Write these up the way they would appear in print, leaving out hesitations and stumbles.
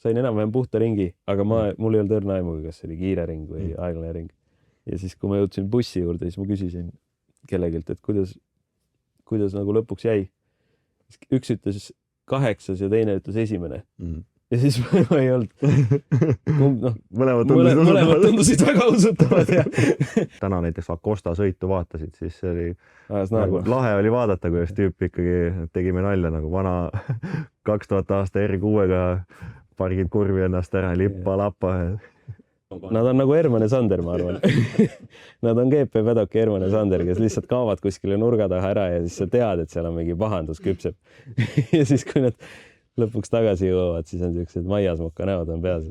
sain enam-vähem puhta ringi, aga mul ei olnud õrna aimugi, kas see oli kiire ring või aeglane ring. Ja siis, kui ma jõudsin bussi juurde, siis ma küsisin kellegilt, et kuidas nagu lõpuks jäi. Üks ütles 8. ja teine ütles 1. Ja siis ma ei olnud. Mõlemad tundusid väga usutavad. Täna näiteks Acosta sõitu vaatasid, siis see oli nagu lahe oli vaadata, kuidas tüüp ikkagi tegime nalja nagu vana 2000 aasta R6-ga pargid kurvi ennast ära, lippa-lappa. Nad on nagu Herman ja Sander, ma arvan. Nad on GP Paddock ja Herman ja Sander, kes lihtsalt kaovad kuskile nurga taha ära ja siis sa tead, et seal on mingi pahandus küpseb. Ja siis, kui nad lõpuks tagasi jõuavad, siis on sellised maiasmoka näod on peas.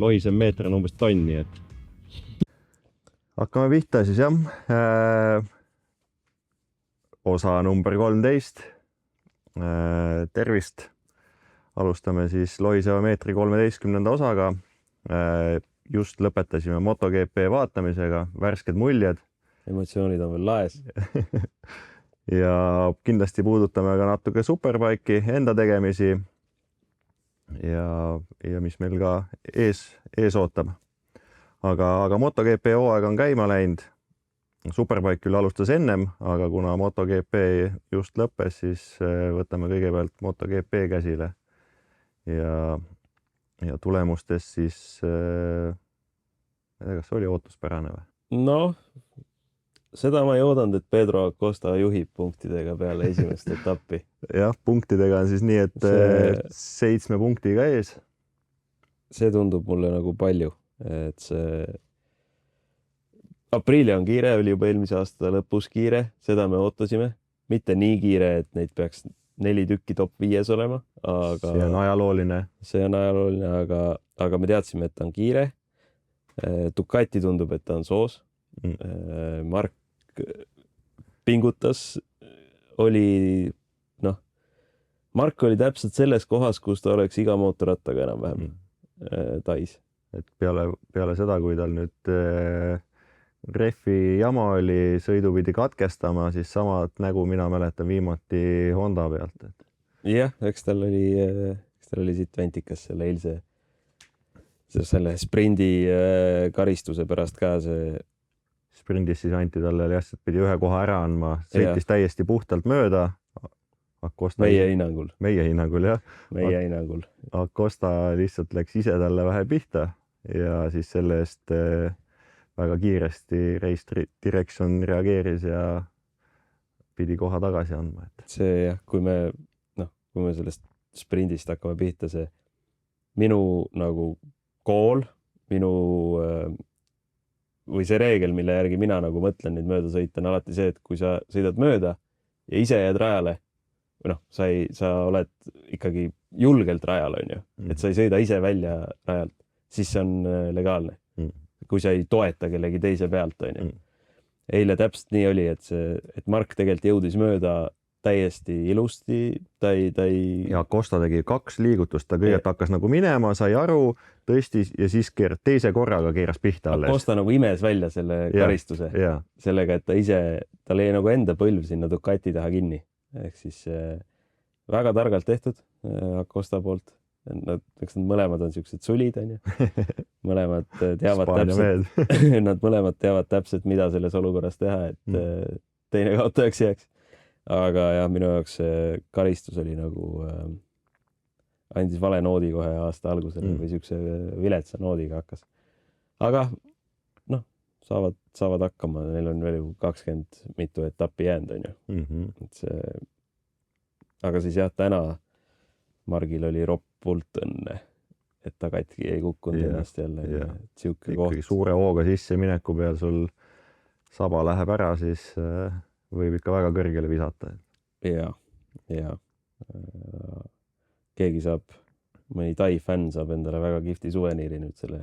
Lohisem meeter on umbes tonni, et hakkame pihta siis jah. Osa number 13. Tervist. Alustame siis lohiseva meetri 13. osaga. Just lõpetasime MotoGP vaatamisega, värsked muljed. Emotsioonid on veel laes. Ja kindlasti puudutame ka natuke Superbike'i enda tegemisi ja mis meil ka ees ootab. Aga MotoGP hooaeg on käima läinud. Superbike küll alustas ennem, aga kuna MotoGP just lõppes, siis võtame kõigepealt MotoGP käsile ja tulemustes siis kas oli ootuspärane või? No, seda ma ei oodanud, et Pedro Acosta juhib punktidega peale esimest etappi. Jah, punktidega on siis nii, et 7 punktiga ees. See tundub mulle nagu palju, et see Aprilia on kiire, oli juba eelmise aasta lõpus kiire, seda me ootasime. Mitte nii kiire, et neid peaks 4 tükki top 5 olema. Aga see on ajalooline. See on ajalooline, aga me teadsime, et ta on kiire. Ducati tundub, et ta on soos. Mark pingutas. Mark oli täpselt selles kohas, kus ta oleks iga mootorrattaga enam-vähem tais. Et peale seda, kui tal nüüd refi jama oli, sõidu pidi katkestama, siis samad nägu mina mäletan viimati Honda pealt. Jah, eks tal oli siit ventikas selle eilse selle sprindi karistuse pärast ka see. Sprindis siis anti talle lihtsalt pidi ühe koha ära andma, sõitis täiesti puhtalt mööda. Meie hinnangul. Meie hinnangul, jah. Meie hinnangul. Acosta lihtsalt läks ise talle vähe pihta ja siis selle eest väga kiiresti Race Direction reageeris ja pidi koha tagasi andma. See jah, kui me sellest sprindist hakkame pihta, see minu nagu kool, või see reegel, mille järgi mina nagu mõtlen neid mööda sõita, on alati see, et kui sa sõidad mööda ja ise jääd rajale, või sa oled ikkagi julgelt rajal, on ju, et sa ei sõida ise välja rajalt, siis see on legaalne. Kui sa ei toeta kellegi teise pealt, on ju. Eile täpselt nii oli, et Mark tegelikult jõudis mööda täiesti ilusti. Ja Acosta tegi 2 liigutust, ta kõigepealt hakkas nagu minema, sai aru, tõstis ja siis teise korraga keeras pihta alles. Acosta nagu imes välja selle karistuse sellega, et ta lõi nagu enda põlv sinna Ducati taha kinni. Ehk siis väga targalt tehtud Acosta poolt. Eks nad mõlemad on siuksed sulid, on ju. Mõlemad teavad täpselt, mida selles olukorras teha, et teine kaotajaks jääks. Aga jah, minu jaoks karistus oli nagu andis vale noodi kohe aasta algusel või siukse viletsa noodiga hakkas. Aga saavad hakkama, neil on veel 20 mitu etappi jäänud, on ju. Aga siis jah, täna Margil oli roppult õnne, et ta katki ei kukkunud ennast jälle. Ikkagi suure hooga sisse mineku peal sul saba läheb ära, siis võib ikka väga kõrgele visata. Ja. Keegi mõni Tai fänn saab endale väga kihvti suveniiri nüüd selle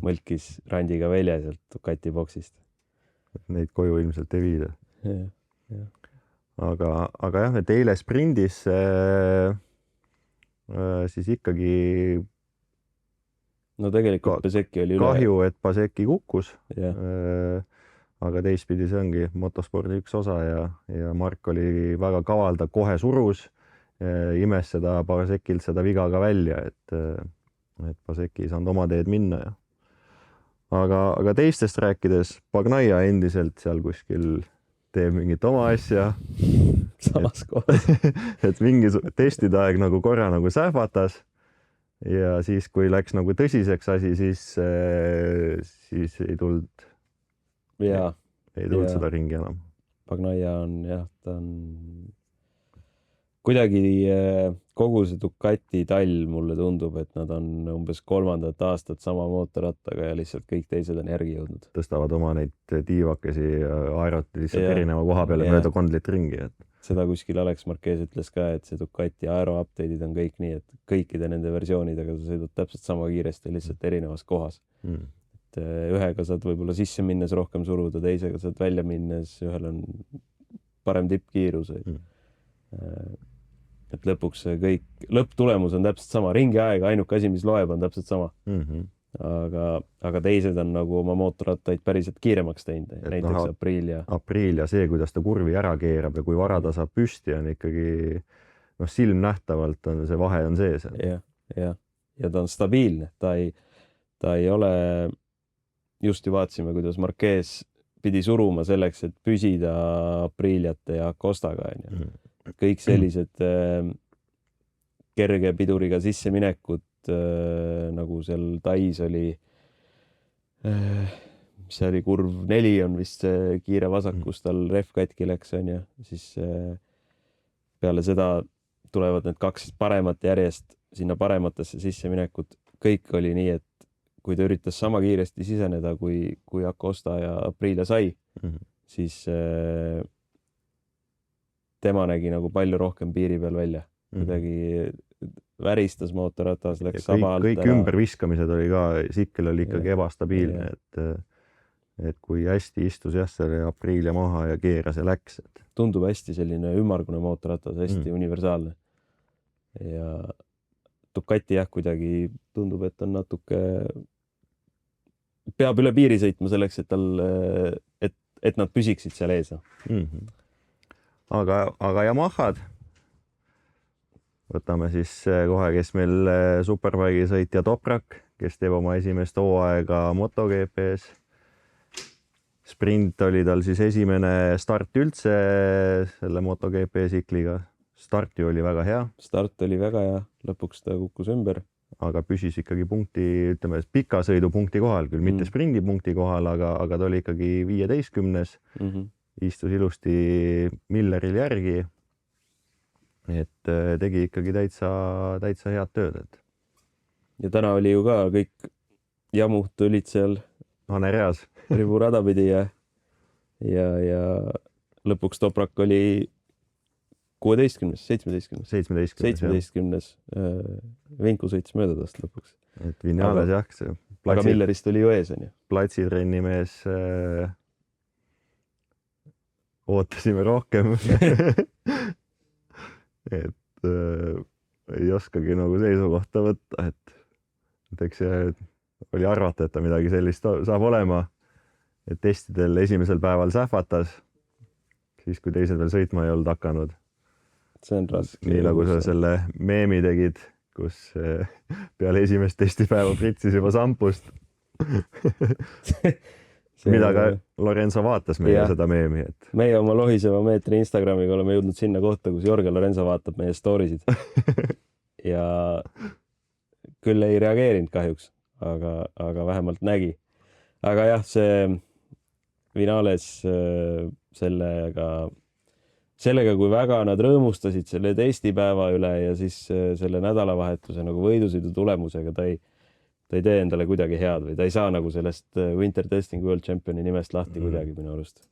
mõlkis randiga välja sealt Ducati boksist. Neid koju ilmselt ei viida. Aga jah, et eile sprindis siis ikkagi no tegelikult Bezzecchi oli üle. Kahju, et Bezzecchi kukkus. aga teistpidi see ongi motospordi üks osa ja Mark oli väga kaval, ta kohe surus, imes seda Barsekilt seda viga ka välja, et Barseki ei saanud oma teed minna ja aga teistest rääkides, Bagnaia endiselt seal kuskil teeb mingit oma asja. Samas kohas. et mingi testide aeg nagu korra nagu sähvatas ja siis, kui läks nagu tõsiseks asi, siis ei tulnud seda ringi enam. Bagnaia on jah, ta on kuidagi kogu see Ducati tall mulle tundub, et nad on umbes 3. aastat sama mootorrattaga ja lihtsalt kõik teised on järgi jõudnud. Tõstavad oma neid tiivakesi aeroti lihtsalt erineva koha peale mööda kondlit ringi. Seda kuskil Alex Marquez ütles ka, et see Ducati aero update'id on kõik nii, et kõikide nende versioonidega sa sõidad täpselt sama kiiresti, lihtsalt erinevas kohas. Et ühega saad võib-olla sisse minnes rohkem suruda, teisega saad välja minnes, ühel on parem tippkiirus. Et lõpuks kõik, lõpptulemus on täpselt sama, ringi aeg, ainuke asi, mis loeb, on täpselt sama. Aga teised on nagu oma mootorrattaid päriselt kiiremaks teinud, näiteks Aprilia. See, kuidas ta kurvi ära keerab ja kui vara ta saab püsti, on ikkagi silmnähtavalt on see vahe on sees. Ja ta on stabiilne, ta ei ole, just ju vaatasime, kuidas Marquez pidi suruma selleks, et püsida Apriliate ja Acostaga. Kõik sellised kerge piduriga sisseminekud, nagu seal Tais oli, mis see oli, kurv 4 on vist see kiire vasakus, tal ref katki läks, on ju, siis peale seda tulevad need 2 paremat järjest sinna parematesse sisseminekut. Kõik oli nii, et kui ta üritas sama kiiresti siseneda, kui Acosta ja Aprilia sai, siis tema nägi nagu palju rohkem piiri peal välja. Kuidagi väristas mootorratas, läks saba alt ära. Kõik ümberviskamised oli ka, sikkel oli ikkagi ebastabiilne, et kui hästi istus selle Aprilia maha ja keeras ja läks. Tundub hästi selline ümmargune mootorratas, hästi universaalne. Ja Ducati kuidagi tundub, et on natuke, peab üle piiri sõitma selleks, et nad püsiksid seal ees. Aga Yamahad, võtame siis kohe, kes meil Superbike'i sõitja Toprak, kes teeb oma esimest hooaega MotoGP-s. Sprint oli tal siis esimene start üldse selle MotoGP tsikliga. Start ju oli väga hea. Start oli väga hea, lõpuks ta kukkus ümber. Aga püsis ikkagi punkti, ütleme, pika sõidu punkti kohal, küll mitte sprindi punkti kohal, aga ta oli ikkagi 15. Istus ilusti Milleril järgi, et tegi ikkagi täitsa head tööd. Ja täna oli ju ka kõik jamud tulid seal Hanereas riburada pidi ja lõpuks Toprak oli 16. 17. Vinku sõitis mööda tast lõpuks. Et Vinales aga Millerist oli ju ees, on ju. Platsitrenni mees ootasime rohkem. et ei oskagi nagu seisukohta võtta, et eks see oli arvata, et ta midagi sellist saab olema, et testidel esimesel päeval sähvatas, siis kui teised veel sõitma ei olnud hakanud. See on raske. Nii nagu sa selle meemi tegid, kus peale esimest testipäeva pritsis juba sampust. Mida ka Lorenzo vaatas meile seda meemi. Meie oma lohiseva meetri Instagramiga oleme jõudnud sinna kohta, kus Jorge Lorenzo vaatab meie storysid. Ja küll ei reageerinud kahjuks, aga vähemalt nägi. Aga jah, see Vinales sellega, kui väga nad rõõmustasid selle testipäeva üle ja siis selle nädalavahetuse nagu võidusõidu tulemusega, ta ei tee endale kuidagi head või ta ei saa nagu sellest Winter Testing World Championi nimest lahti kuidagi minu arust.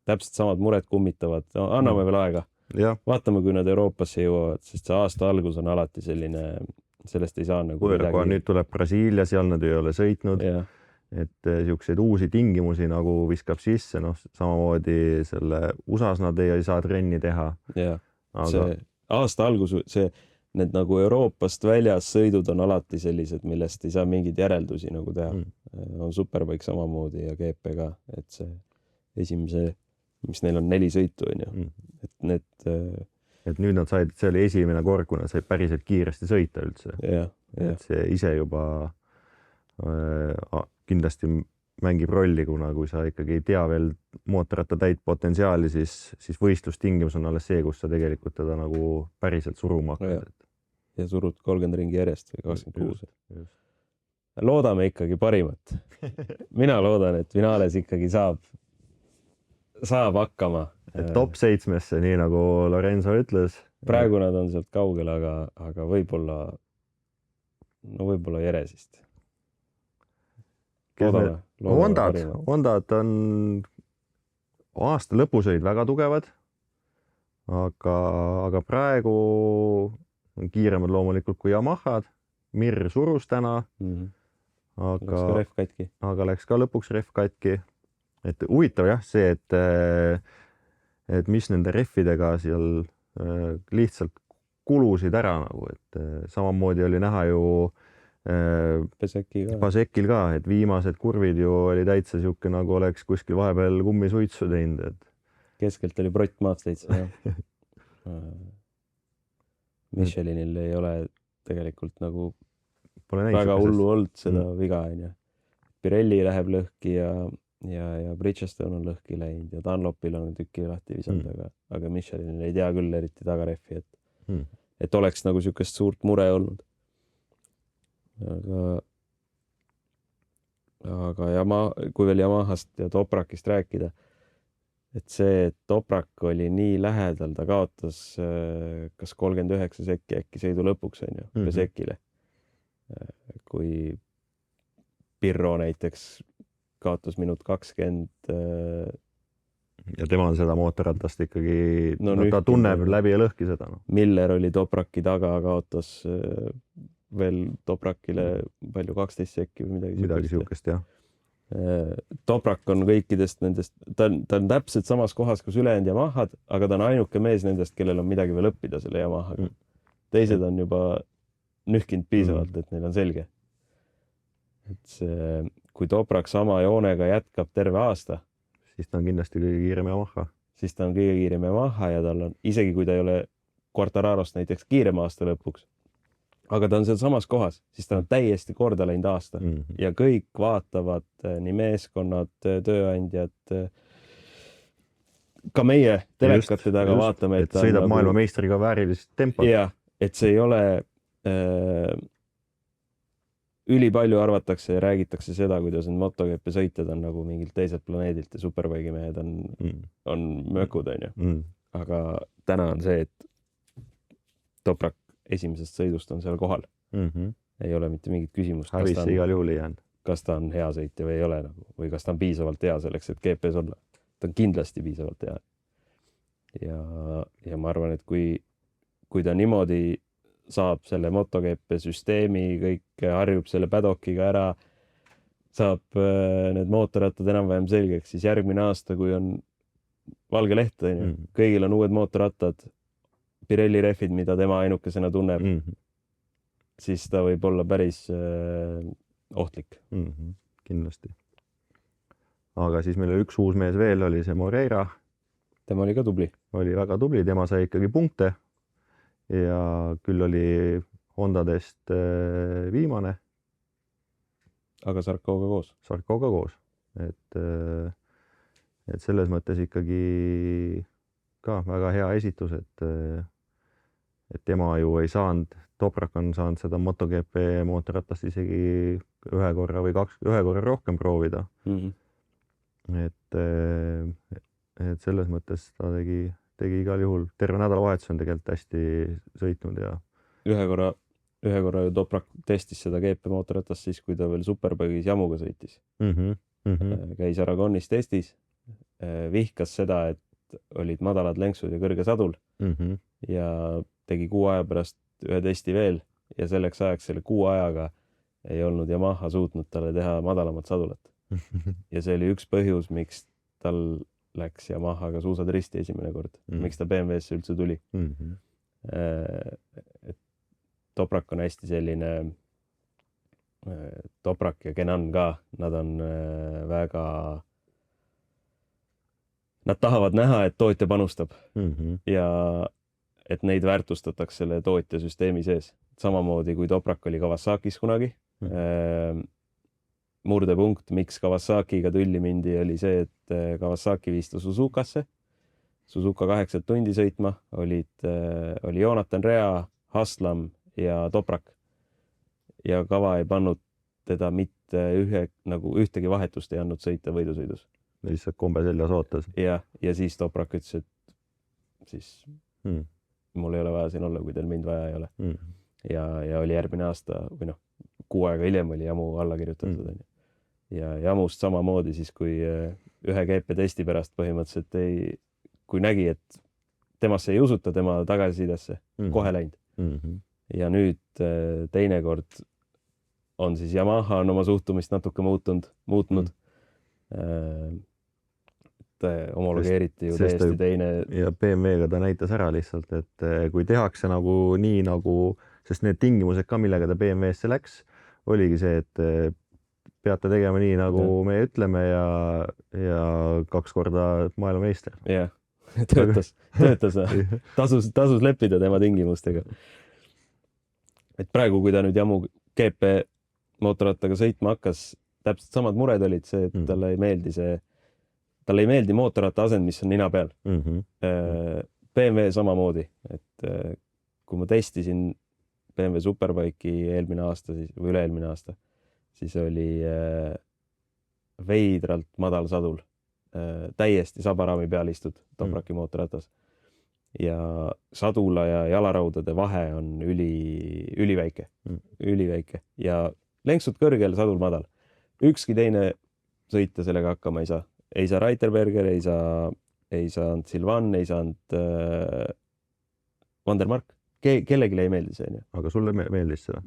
Täpselt samad mured kummitavad. Anname veel aega. Vaatame, kui nad Euroopasse jõuavad, sest see aasta algus on alati selline, sellest ei saa nagu midagi. Nüüd tuleb Brasiilia, seal nad ei ole sõitnud. Et siukseid uusi tingimusi nagu viskab sisse, samamoodi selle USAs nad ei saa trenni teha. See aasta algus, need nagu Euroopast väljas sõidud on alati sellised, millest ei saa mingeid järeldusi nagu teha. on Superbike samamoodi ja GP ka, et see esimese, mis neil on 4 sõitu, on ju, et need et nüüd nad said, see oli esimene kord, kui nad said päriselt kiiresti sõita üldse. ja. Et see ise juba kindlasti mängib rolli, kuna kui sa ikkagi ei tea veel mootorratta täit potentsiaali, siis võistlustingimus on alles see, kus sa tegelikult teda nagu päriselt suruma hakkad. Ja surud 30 ringi järjest või 26. Just. Loodame ikkagi parimat. Mina loodan, et finaales ikkagi saab hakkama. Top 7-sse, nii nagu Lorenzo ütles. Praegu nad on sealt kaugel, aga võib-olla Jeresist. Hondad on aasta lõpus olid väga tugevad, aga praegu on kiiremad loomulikult kui Yamahad. Mir surus täna, aga läks ka lõpuks ref katki. Et huvitav jah see, et mis nende refidega seal lihtsalt kulusid ära nagu, et samamoodi oli näha ju Pasekil ka, et viimased kurvid ju oli täitsa siuke, nagu oleks kuskil vahepeal kummisuitsu teinud. Et... Keskelt oli brott maast täitsa. Michelinil ei ole tegelikult nagu väga hullu olnud seda viga, on ju. Pirelli läheb lõhki ja Bridgestone on lõhki läinud ja Dunlopil on tükki lahti visanud, aga Michelinil ei tea küll eriti tagarefi, et oleks nagu siukest suurt mure olnud. Aga kui veel Yamahast ja Toprakist rääkida, et see Toprak oli nii lähedal, ta kaotas kas 39 sekki äkki sõidu lõpuks, on ju, Besekile. Kui Pirro näiteks kaotas minut 20. Ja tema on seda mootorratast ikkagi, ta tunneb läbi ja lõhki seda. Miller oli Topraki taga, kaotas veel Toprakile palju 12 sekki või midagi siukest, jah. Toprak on kõikidest nendest, ta on täpselt samas kohas, kus ülejäänud Yamahad, aga ta on ainuke mees nendest, kellel on midagi veel õppida selle Yamahaga. Teised on juba nühkinud piisavalt, et neil on selge. Et kui Toprak sama joonega jätkab terve aasta, siis ta on kindlasti kõige kiirem Yamaha. Siis ta on kõige kiirem Yamaha ja tal on, isegi kui ta ei ole Quartararost näiteks kiirem aasta lõpuks, aga ta on seal samas kohas, siis ta on täiesti korda läinud aasta ja kõik vaatavad, nii meeskonnad, tööandjad, ka meie telekate taga vaatame, et sõidab maailma meistriga väärilist tempot. Ja, et see ei ole ülipalju arvatakse ja räägitakse seda, kuidas need MotoGP sõitjad on nagu mingilt teiselt planeedilt ja Superbike'i mehed on mökud, on ju. Aga täna on see, et Toprak esimesest sõidust on seal kohal. Ei ole mitte mingit küsimust. Hävisse igal juhul ei jäänud. Kas ta on hea sõitja või ei ole nagu, või kas ta on piisavalt hea selleks, et GP's olla. Ta on kindlasti piisavalt hea. Ja ma arvan, et kui ta niimoodi saab selle MotoGP süsteemi, kõik harjub selle padockiga ära, saab need mootorrattad enam-vähem selgeks, siis järgmine aasta, kui on valge leht, kõigil on uued mootorrattad, Pirelli refid, mida tema ainukesena tunneb, siis ta võib olla päris ohtlik. Kindlasti. Aga siis meil oli üks uus mees veel, oli see Moreira. Tema oli ka tubli. Oli väga tubli, tema sai ikkagi punkte ja küll oli Hondadest viimane. Aga Sarkoga koos. Sarkoga koos. Et selles mõttes ikkagi ka väga hea esitus, et tema ju ei saanud, Toprak on saanud seda MotoGP mootorratast isegi ühe korra rohkem proovida. Et selles mõttes ta tegi igal juhul, terve nädalavahetus on tegelikult hästi sõitnud ja ühe korra ju Toprak testis seda GP mootorratast siis, kui ta veel Superbike'is jamuga sõitis. Käis Aragonis testis, vihkas seda, et olid madalad lenksud ja kõrge sadul ja tegi 6 aja pärast ühe testi veel ja selleks ajaks selle 6 ajaga ei olnud Yamaha suutnud talle teha madalamat sadulat. Ja see oli üks põhjus, miks tal läks Yamahaga suusad risti esimene kord, miks ta BMW-sse üldse tuli. Toprak on hästi selline Toprak ja Kenan ka, nad on väga, nad tahavad näha, et tootja panustab ja et neid väärtustatakse selle tootja süsteemi sees. Samamoodi kui Toprak oli Kawasakis kunagi. Murdepunkt, miks Kawasakiga tülli mindi, oli see, et Kawasaki viis ta Suzukasse. Suzuka 8 tundi sõitma, oli Jonathan Rea, Haslam ja Toprak. Ja Kava ei pannud teda mitte ühtegi vahetust ei andnud sõita võidusõidus. Lihtsalt kombe seljas ootas. Ja siis Toprak ütles, et siis mul ei ole vaja siin olla, kui teil mind vaja ei ole. Ja oli järgmine aasta või 6 aega hiljem oli Jamu alla kirjutatud. Ja Jamust samamoodi siis, kui ühe GP testi pärast põhimõtteliselt kui nägi, et temasse ei usuta tema tagasisidesse, kohe läinud. Ja nüüd teinekord on siis Yamaha on oma suhtumist natuke muutnud. Homologeeriti ju täiesti teine. Ja BMW-ga ta näitas ära lihtsalt, et kui tehakse nagu nii nagu, sest need tingimused ka, millega ta BMW-sse läks, oligi see, et peate tegema nii, nagu me ütleme ja 2 korda maailmameister. Jah, töötas. Tasus leppida tema tingimustega. Et praegu, kui ta nüüd Jamu GP mootorrattaga sõitma hakkas, täpselt samad mured olid see, et talle ei meeldi mootorratta asend, mis on nina peal. BMW samamoodi, et kui ma testisin BMW Superbike'i eelmine aasta või üle-eelmine aasta, siis oli veidralt madal sadul, täiesti sabaraami peal istud Topraki mootorratas. Ja sadula ja jalaraudade vahe on üliväike ja lenksud kõrgel, sadul madal. Ükski teine sõita sellega hakkama ei saa. Ei saa Reiterberger, ei saanud Silvan, ei saanud Vandermark. Kellelegi ei meeldi see. Aga sulle meeldis seda?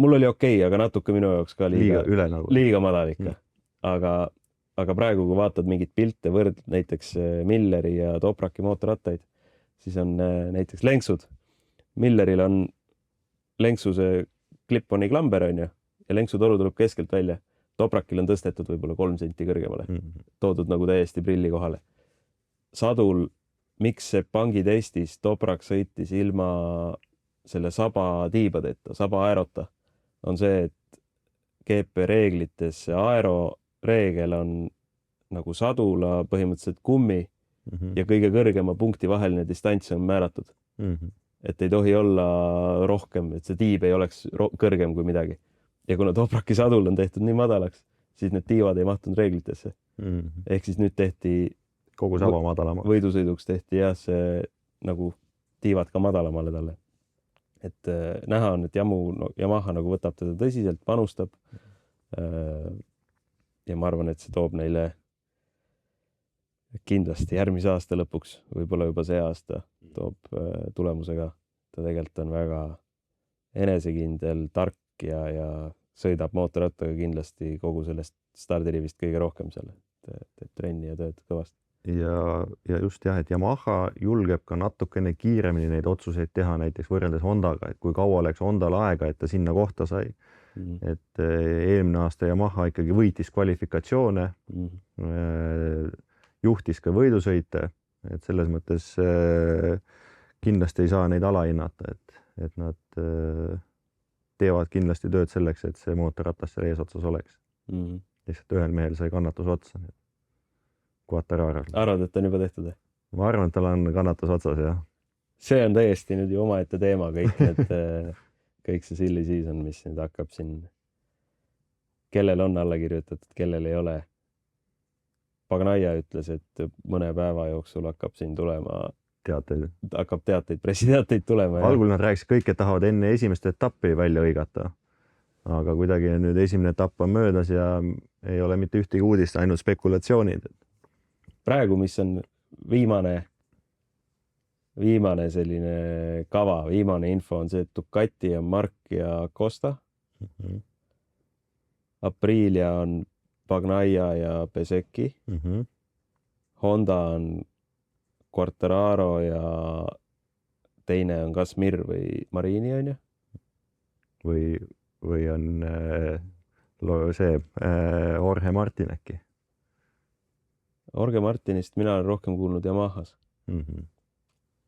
Mul oli okei, aga natuke minu jaoks ka liiga madal ikka. Aga praegu, kui vaatad mingit pilte näiteks Milleri ja Topraki mootorrattaid, siis on näiteks lenksud. Milleril on lenksuse klipponi klamber ja lenksutoru tuleb keskelt välja. Toprakil on tõstetud võib-olla 3 senti kõrgemale, toodud nagu täiesti prilli kohale. Sadul, miks see pangi testis Toprak sõitis ilma selle saba tiibadeta, saba aerota, on see, et GP reeglites see aeroreegel on nagu sadula põhimõtteliselt kummi ja kõige kõrgema punkti vaheline distants on määratud. Et ei tohi olla rohkem, et see tiib ei oleks kõrgem kui midagi. Ja kuna Topraki sadul on tehtud nii madalaks, siis need tiivad ei mahtunud reeglitesse. Ehk siis nüüd tehti kogu saba madalamaks. Võidusõiduks tehti see nagu tiivad ka madalamale talle. Et näha on, et Yamaha nagu võtab teda tõsiselt, panustab. Ja ma arvan, et see toob neile kindlasti järgmise aasta lõpuks, võib-olla juba see aasta toob tulemusega. Ta tegelikult on väga enesekindel, tark ja sõidab mootorrattaga kindlasti kogu sellest stardirivist kõige rohkem seal, et trenni ja tööd kõvasti. Ja just jah, et Yamaha julgeb ka natukene kiiremini neid otsuseid teha näiteks võrreldes Hondaga, et kui kaua läks Hondal aega, et ta sinna kohta sai. Et eelmine aasta Yamaha ikkagi võitis kvalifikatsioone, juhtis ka võidusõite, et selles mõttes kindlasti ei saa neid alahinnata, et nad teevad kindlasti tööd selleks, et see mootorratas seal eesotsas oleks. Lihtsalt ühel mehel sai kannatus otsa. Arvad, et on juba tehtud? Ma arvan, et tal on kannatus otsas, jah. See on täiesti nüüd ju omaette teema, kõik see silly season, mis nüüd hakkab siin, kellel on alla kirjutatud, kellel ei ole. Pagnaia ütles, et mõne päeva jooksul hakkab siin tulema teateid, pressiteateid tulema. Algul nad rääkisid kõik, et tahavad enne esimest etappi välja õigata. Aga kuidagi nüüd esimene etapp on möödas ja ei ole mitte ühtegi uudist, ainult spekulatsioonid. Praegu, mis on viimane selline kava, viimane info on see, et Ducati on Mark ja Costa. Aprilia on Pagnaia ja Bezzecchi. Honda on Quartararo ja teine on kas Mir või Marini, on ju? Või on see Jorge Martin äkki Jorge Martinist mina olen rohkem kuulnud Yamahas,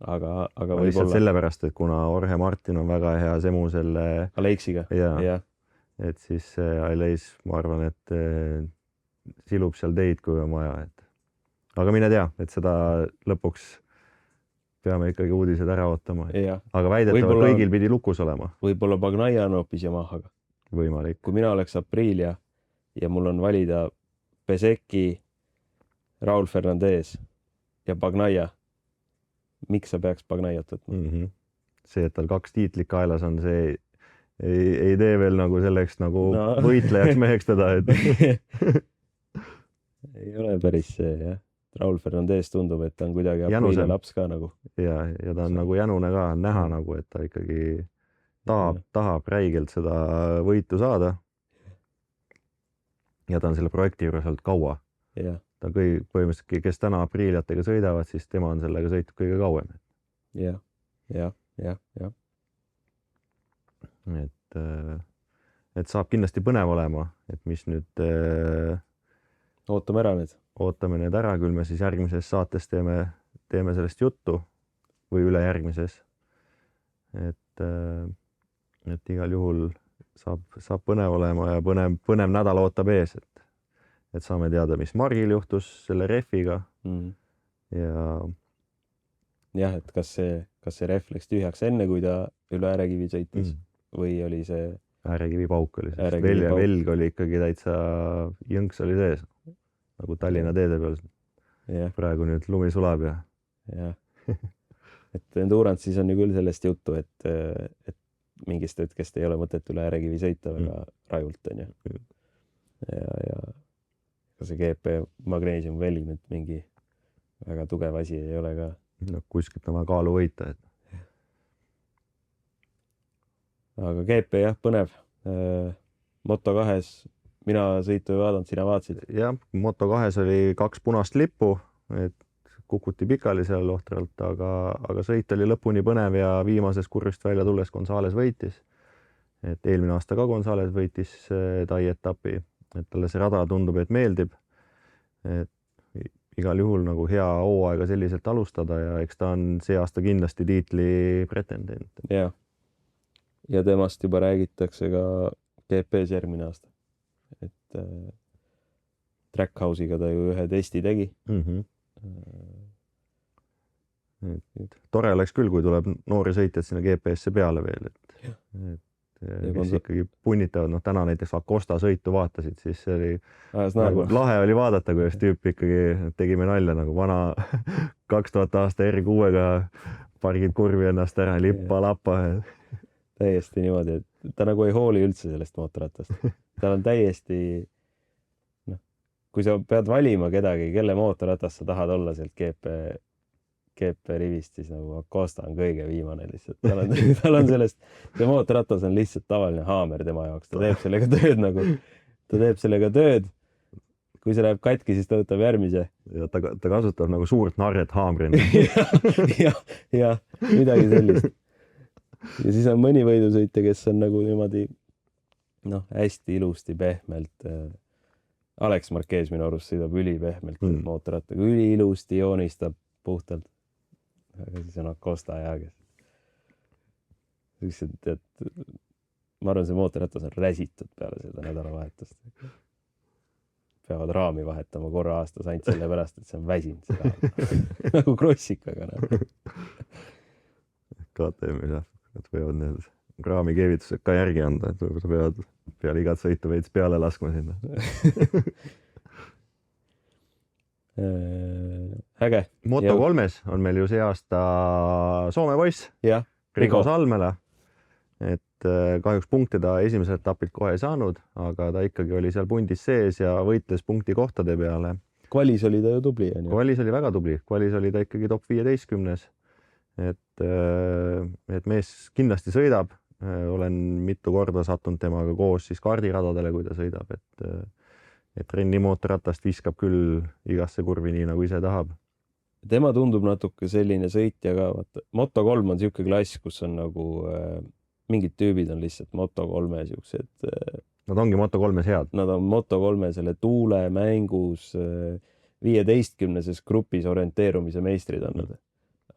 aga lihtsalt võib-olla sellepärast, et kuna Jorge Martin on väga hea semu selle Alex'iga. ja et siis Alex, ma arvan, et silub seal teid, kui on vaja, et aga mine tea, et seda lõpuks peame ikkagi uudised ära ootama. Aga väidetavalt Võib-olla- kõigil pidi lukus olema. võib-olla Bagnaia on hoopis Yamahaga. Võimalik. Kui mina oleks Aprilia ja mul on valida Bezzecchi, Raul Fernandez ja Bagnaia, miks sa peaks Bagnaiat võtma? See, et tal 2 tiitlit kaelas on, see ei tee veel nagu selleks nagu No. võitlejaks meheks teda, et ei ole päris see, jah. Raul Fernandez tundub, et ta on kuidagi Aprilia Janusem. laps ka nagu. ja ta on nagu jänune ka, on näha nagu, et ta ikkagi tahab räigelt seda võitu saada. Ja ta on selle projekti juures olnud kaua. Jah, Ta on põhimõtteliselt, kes täna Apriliatega sõidavad, siis tema on sellega sõitnud kõige kauem. jah. Et saab kindlasti põnev olema, et mis nüüd Ootame ära nüüd. ootame need ära, küll me siis järgmises saates teeme sellest juttu või ülejärgmises. Et igal juhul saab põnev olema ja põnev nädal ootab ees, et saame teada, mis Margil juhtus selle rehviga Jah, et kas see rehv läks tühjaks enne, kui ta üle äärekivi sõitis või oli see äärekivi pauk oli, Äärekivi pauk. velg oli ikkagi täitsa, jõnks oli sees, nagu Tallinna teede peal. jah, Praegu nüüd lumi sulab ja et Endurance'is on ju küll sellest juttu, et mingist hetkest ei ole mõtet üle äärekivi sõita väga rajult, on ju. Ja ka see GP Magnesium velg nüüd mingi väga tugev asi ei ole ka. no, kuskilt on vaja kaalu võita. Aga GP jah, põnev. Moto2-s mina sõitu ei vaadanud, sina vaatasid? Jah, Moto2-s oli 2 punast lippu, et kukuti pikali seal ohtralt, aga sõit oli lõpuni põnev ja viimases kurvist välja tulles Gonzales võitis. Et eelmine aasta ka Gonzales võitis Tai etapi, et talle see rada tundub, et meeldib. Et igal juhul nagu hea hooaega selliselt alustada ja eks ta on see aasta kindlasti tiitli pretendent. Ja temast juba räägitakse ka GP-s järgmine aasta. Et Trackhouse'iga ta ju ühe testi tegi. Tore oleks küll, kui tuleb noori sõitjad sinna GPS-e peale veel, et kes ikkagi punnitavad, täna näiteks Acosta sõitu vaatasid, siis see oli nagu lahe oli vaadata, kuidas tüüp ikkagi tegime nalja nagu vana 2000 aasta R6-ga pargid kurvi ennast ära, lippa-lappa. Täiesti niimoodi, et ta nagu ei hooli üldse sellest mootorratast. Tal on täiesti, kui sa pead valima kedagi, kelle mootorratast sa tahad olla sealt GP rivist, siis nagu Acosta on kõige viimane lihtsalt. Tal on sellest, see mootorratas on lihtsalt tavaline haamer tema jaoks. Ta teeb sellega tööd. Kui see läheb katki, siis ta võtab järgmise. Ja ta kasutab nagu suurt narret haamrina. ja midagi sellist. Ja siis on mõni võidusõitja, kes on nagu niimoodi hästi ilusti pehmelt. Alex Marquez minu arust sõidab ülipehmelt mootorrattaga, üliilusti joonistab puhtalt. Aga siis on Acosta ja kes ma arvan, see mootorratas on räsitud peale seda nädalavahetust. Peavad raami vahetama korra aastas ainult selle pärast, et see on väsinud seda nagu krossikaga. KTM-i võivad need raamikeevitused ka järgi anda, et võib-olla peavad peale igat sõitu veits peale laskma sinna. Äge. Moto3-s on meil ju see aasta Soome poiss, Rigo Salmela, et kahjuks punkte ta esimesel etapilt kohe ei saanud, aga ta ikkagi oli seal pundis sees ja võitles punktikohtade peale. Kvalis oli ta ju tubli. Kvalis oli väga tubli, kvalis oli ta ikkagi top 15. Et mees kindlasti sõidab, olen mitu korda sattunud temaga koos siis kaardiradadele, kui ta sõidab, et trenni mootorratast viskab küll igasse kurvi nii, nagu ise tahab. Tema tundub natuke selline sõitja ka. Moto3 on siuke klass, kus on nagu mingid tüübid on lihtsalt Moto3 siuksed Nad ongi Moto3-s head. Nad on Moto3 selle tuulemängus 15-ses grupis orienteerumise meistrid on nad.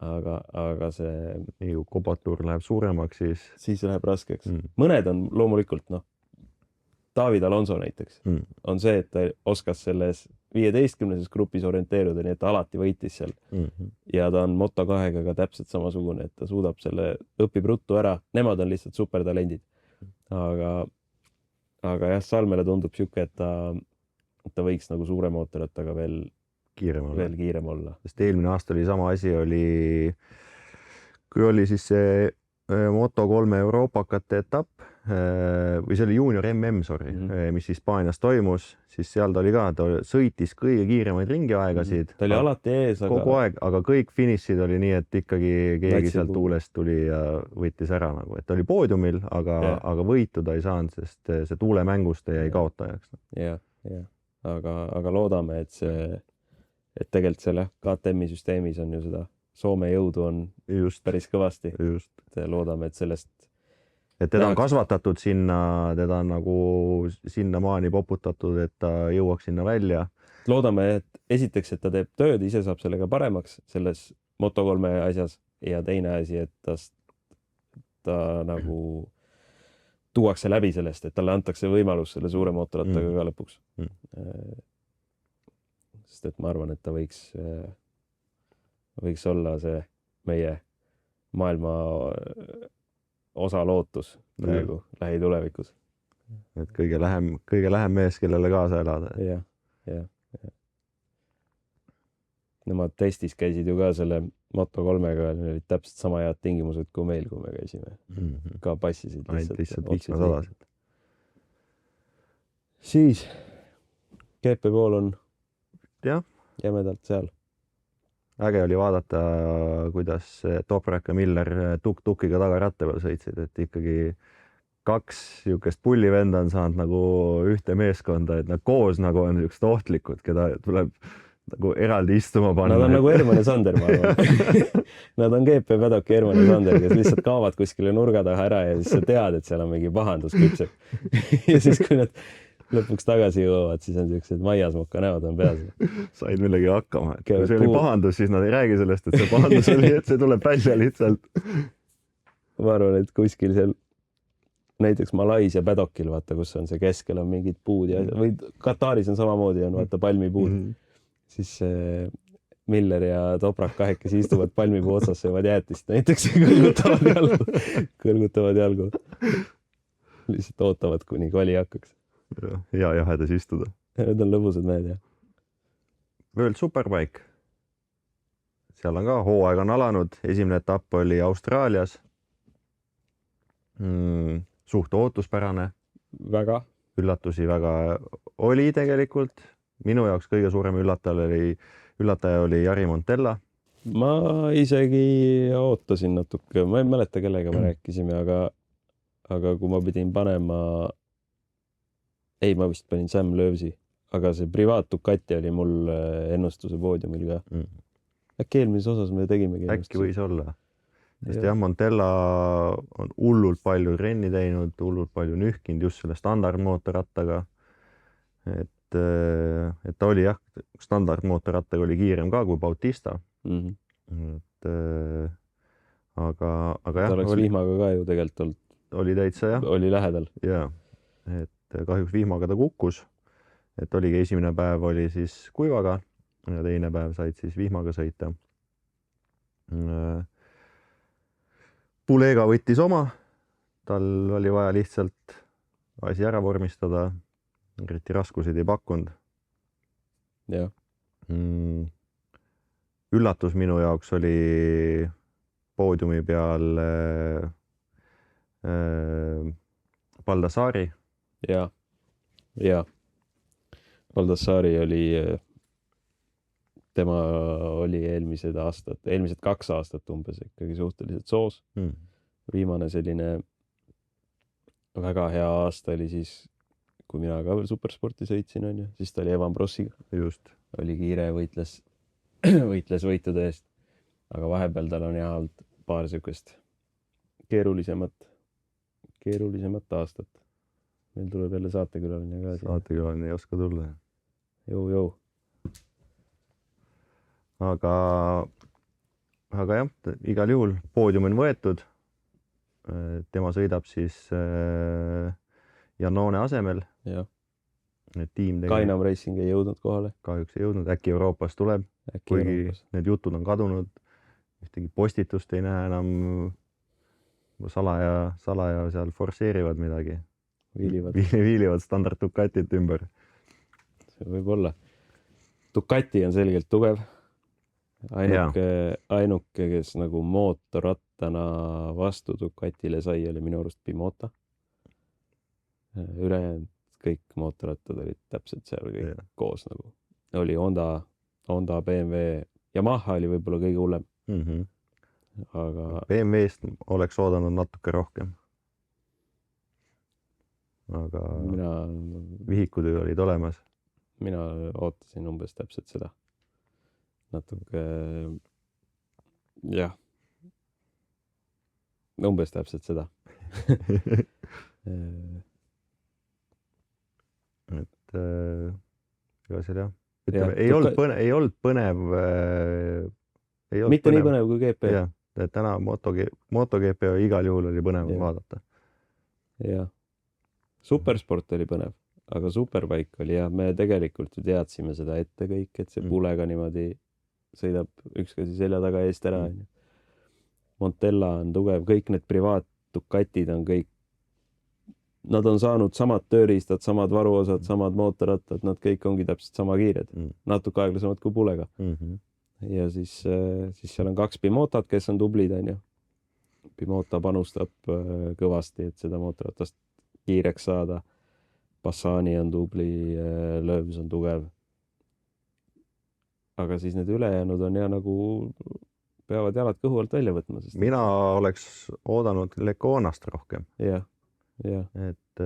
Aga see... Nii kui kobatuur läheb suuremaks, siis läheb raskeks. Mõned on loomulikult, David Alonso näiteks on see, et ta oskas selles 15-ses grupis orienteeruda, nii et ta alati võitis seal. Ja ta on Moto2-ga ka täpselt samasugune, et ta suudab selle, õpib ruttu ära. Nemad on lihtsalt supertalendid. Aga jah, Salmele tundub siuke, et ta võiks nagu suure mootorrattaga veel kiirem olla. Sest eelmine aasta oli sama asi, kui oli siis see Moto3 Euroopakate etapp või see oli Junior MM, mis Hispaanias toimus, siis seal ta oli ka, ta sõitis kõige kiiremaid ringiaegasid. Ta oli alati ees, kogu aeg, aga kõik finišid oli nii, et ikkagi keegi sealt tuulest tuli ja võttis ära nagu, et ta oli poodiumil, aga võitu ta ei saanud, sest see tuulemängus ta jäi kaotajaks. Jah. Aga loodame, et tegelikult selle KTM-i süsteemis on ju seda Soome jõudu on päris kõvasti. Loodame, et sellest... Et teda on kasvatatud sinna, teda on nagu sinnamaani poputatud, et ta jõuaks sinna välja. Loodame, et esiteks, et ta teeb tööd, ise saab sellega paremaks selles Moto3 asjas ja teine asi, et ta nagu tuuakse läbi sellest, et talle antakse võimalus selle suure mootorrattaga ka lõpuks. Sest et ma arvan, et ta võiks olla see meie maailma osa lootus praegu lähitulevikus. Et kõige lähem mees, kellele kaasa elada. Jah. Nemad testis käisid ju ka selle Moto3-ga, neil olid täpselt sama head tingimused kui meil, kui me käisime. Ka passisid lihtsalt vihmasadasid. Siis GP pool on jämedalt seal. Äge oli vaadata, kuidas Toprak ja Miller tuk-tukiga tagaratta peal sõitsid, et ikkagi 2 niisugust pullivenda on saanud nagu ühte meeskonda, et nad koos nagu on niisugused ohtlikud, keda tuleb nagu eraldi istuma panna. Nad on nagu Erman ja Sander, ma arvan. Nad on GP Pädoki Erman ja Sander, kes lihtsalt kaovad kuskile nurga taha ära ja siis sa tead, et seal on mingi pahandus küpseb. Ja siis, kui nad lõpuks tagasi jõuavad, siis on niisugused maiasmoka näod on peas. Said millegi hakkama. Kui see oli pahandus, siis nad ei räägi sellest, et see pahandus oli, et see tuleb välja lihtsalt. Ma arvan, et kuskil seal näiteks Malaisia Pädokil, vaata, kus on see keskel on mingid puud ja või Kataris on samamoodi, on vaata palmipuud. Siis Miller ja Toprak kahekesi istuvad palmipuu otsas, söövad jäätist näiteks ja kõrgutavad jalgu. Lihtsalt ootavad, kuni kvali hakkaks. Ja jahedas istuda. Need on lõbusad mehed, jah. World Superbike. Seal on ka hooaeg on alanud. Esimene etapp oli Austraalias. Suht ootuspärane. Väga. Üllatusi väga oli tegelikult. Minu jaoks kõige suurem üllataja oli Jari Montella. Ma isegi ootasin natuke. Ma ei mäleta, kellega me rääkisime, aga kui ma pidin panema... Ei, ma vist panin Sam Löövsi, aga see privaat Ducati oli mul ennustuse poodiumil ka. Äkki eelmises osas me tegimegi ennustuse. Äkki võis olla. Sest jah, Montella on hullult palju trenni teinud, hullult palju nühkinud just selle standardmootorrattaga. Et ta oli jah, standardmootorrattaga oli kiirem ka kui Bautista. Aga jah. Ta oleks vihmaga ka ju tegelikult olnud. Oli täitsa jah. Oli lähedal. Jaa, et kahjuks vihmaga ta kukkus. Et oligi esimene päev oli siis kuivaga ja teine päev said siis vihmaga sõita. Pulega võttis oma. Tal oli vaja lihtsalt asi ära vormistada. Eriti raskusid ei pakkunud. Jah. Üllatus minu jaoks oli poodiumi peal Baldassari. Ja. Baldassari oli, tema oli eelmised 2 aastat umbes ikkagi suhteliselt soos. Viimane selline väga hea aasta oli siis, kui mina ka veel supersporti sõitsin, on ju, siis ta oli Evan Brossiga. Just. Oli kiire, võitles võitude eest. Aga vahepeal tal on jah olnud paar sükest keerulisemat aastat. meil tuleb jälle saatekülaline ka siia. Saatekülaline ei oska tulla. Jõu. Aga jah, igal juhul poodium on võetud. Tema sõidab siis Janone asemel. Jah. Tiim Kainam Racing ei jõudnud kohale. Kahjuks ei jõudnud, äkki Euroopas tuleb, kuigi need jutud on kadunud. Ühtegi postitust ei näe enam, salaja seal forsseerivad midagi. Viilivad standard Ducatit ümber. See võib olla. Ducati on selgelt tugev. Ainuke, kes nagu mootorrattana vastu Ducatile sai, oli minu arust Bimota. Ülejäänud kõik mootorrattad olid täpselt seal kõik koos nagu. Oli Honda, BMW, Yamaha oli võib-olla kõige hullem. Aga BMW-st oleks oodanud natuke rohkem. Aga vihikutöö olid olemas. Mina ootasin umbes täpselt seda. Natuke, jah, umbes täpselt seda. Ega seal jah, ütleme, ei olnud põnev. Mitte nii põnev kui GP. Jah, täna MotoGP igal juhul oli põnev vaadata. Jah, Supersport oli põnev, aga Superbike oli jah, me tegelikult ju teadsime seda ette kõik, et see pulega niimoodi sõidab üks käsi selja taga eest ära. Montella on tugev, kõik need privaat-Ducatid on kõik, nad on saanud samad tööriistad, samad varuosad, samad mootorrattad, nad kõik ongi täpselt sama kiired, natuke aeglasemad kui pulega. Ja siis seal on 2 Bimotat, kes on tublid, on ju. Bimota panustab kõvasti, et seda mootorratast kiireks saada. Bassani on tubli, Lööms on tugev. Aga siis need ülejäänud on ja nagu peavad jalad kõhu alt välja võtma. Sest... Mina oleks oodanud Leconast rohkem. Jah. Et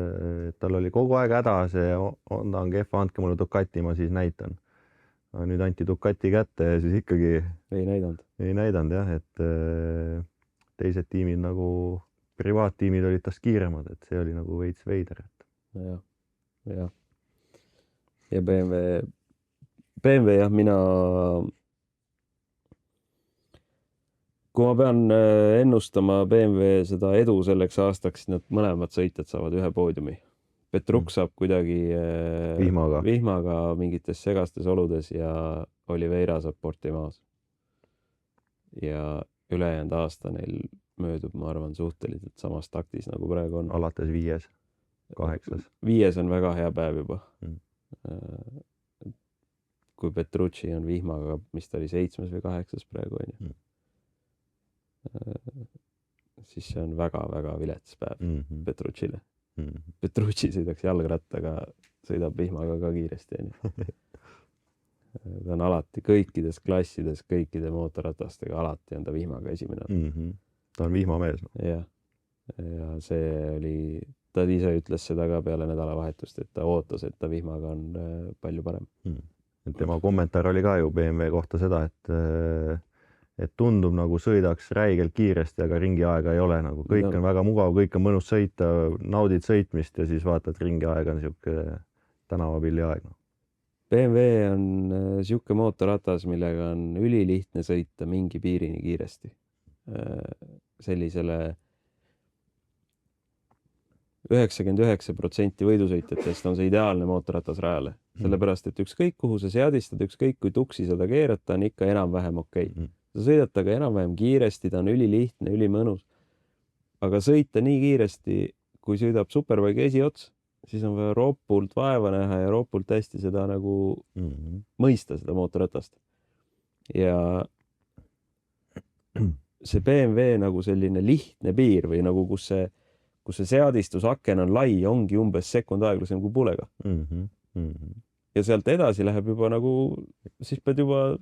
tal oli kogu aeg häda, see Honda on kehva, andke mulle Ducati, ma siis näitan. Nüüd anti Ducati kätte ja siis ikkagi ei näidanud jah, et teised tiimid nagu privaattiimid olid tast kiiremad, et see oli nagu veits veider. Ja BMW jah, kui ma pean ennustama BMW seda edu selleks aastaks, nad mõlemad sõitjad saavad ühe poodiumi. Petruk saab kuidagi vihmaga mingites segastes oludes ja Oliveira saab Portimaas. Ja ülejäänud aasta neil möödub, ma arvan, suhteliselt samas taktis nagu praegu on. Alates 5., 8. 5 on väga hea päev juba. Kui Petrucci on vihmaga, mis ta oli 7. või 8. praegu on. Siis see on väga-väga vilets päev Petruccile. Petrucci sõidaks jalgrattaga, sõidab vihmaga ka kiiresti. Ta on alati kõikides klassides, kõikide mootorratastega, alati on ta vihmaga esimene. Ta on vihmamees. Ja see oli, ta ise ütles seda ka peale nädalavahetust, et ta ootas, et ta vihmaga on palju parem. Tema kommentaar oli ka ju BMW kohta seda, et tundub nagu sõidaks räigelt kiiresti, aga ringi aega ei ole. Nagu kõik on väga mugav, kõik on mõnus sõita, naudid sõitmist ja siis vaatad ringi aega on siuke tänavapilli aeg. BMW on siuke mootorratas, millega on ülilihtne sõita mingi piirini kiiresti. Sellisele 99% võidusõitjatest on see ideaalne mootorratas rajale. Sellepärast, et ükskõik kuhu sa seadistad, ükskõik kui tuksi seda keerata, on ikka enam-vähem okei. Sa sõidad taga enam-vähem kiiresti, ta on ülilihtne, ülimõnus. Aga sõita nii kiiresti, kui sõidab Superbike esiots, siis on vaja ropult vaeva näha ja ropult hästi seda nagu mõista, seda mootorratast. Ja see BMW nagu selline lihtne piir või nagu kus see seadistusaken on lai, ongi umbes sekund aeglasem kui pulega. Ja sealt edasi läheb juba nagu, siis pead juba...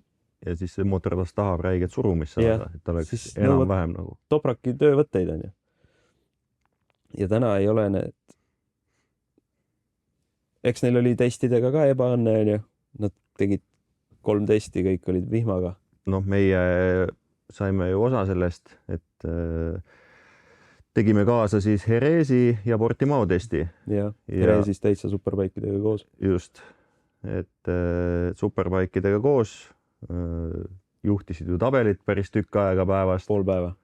Ja siis see mootorratas tahab räiget surumist saada, et ta oleks enam-vähem nagu... Topraki töövõtteid on ju. Ja täna ei ole need... Eks neil oli testidega ka ebaõnne on ju. Nad tegid 3 testi, kõik olid vihmaga. Meie saime ju osa sellest, et tegime kaasa siis Jerezi ja Portimao testi. ja Jerezis täitsa superbike'idega koos. Just, et superbike'idega koos juhtisid ju tabelit päris tükk aega päevast. Pool päeva.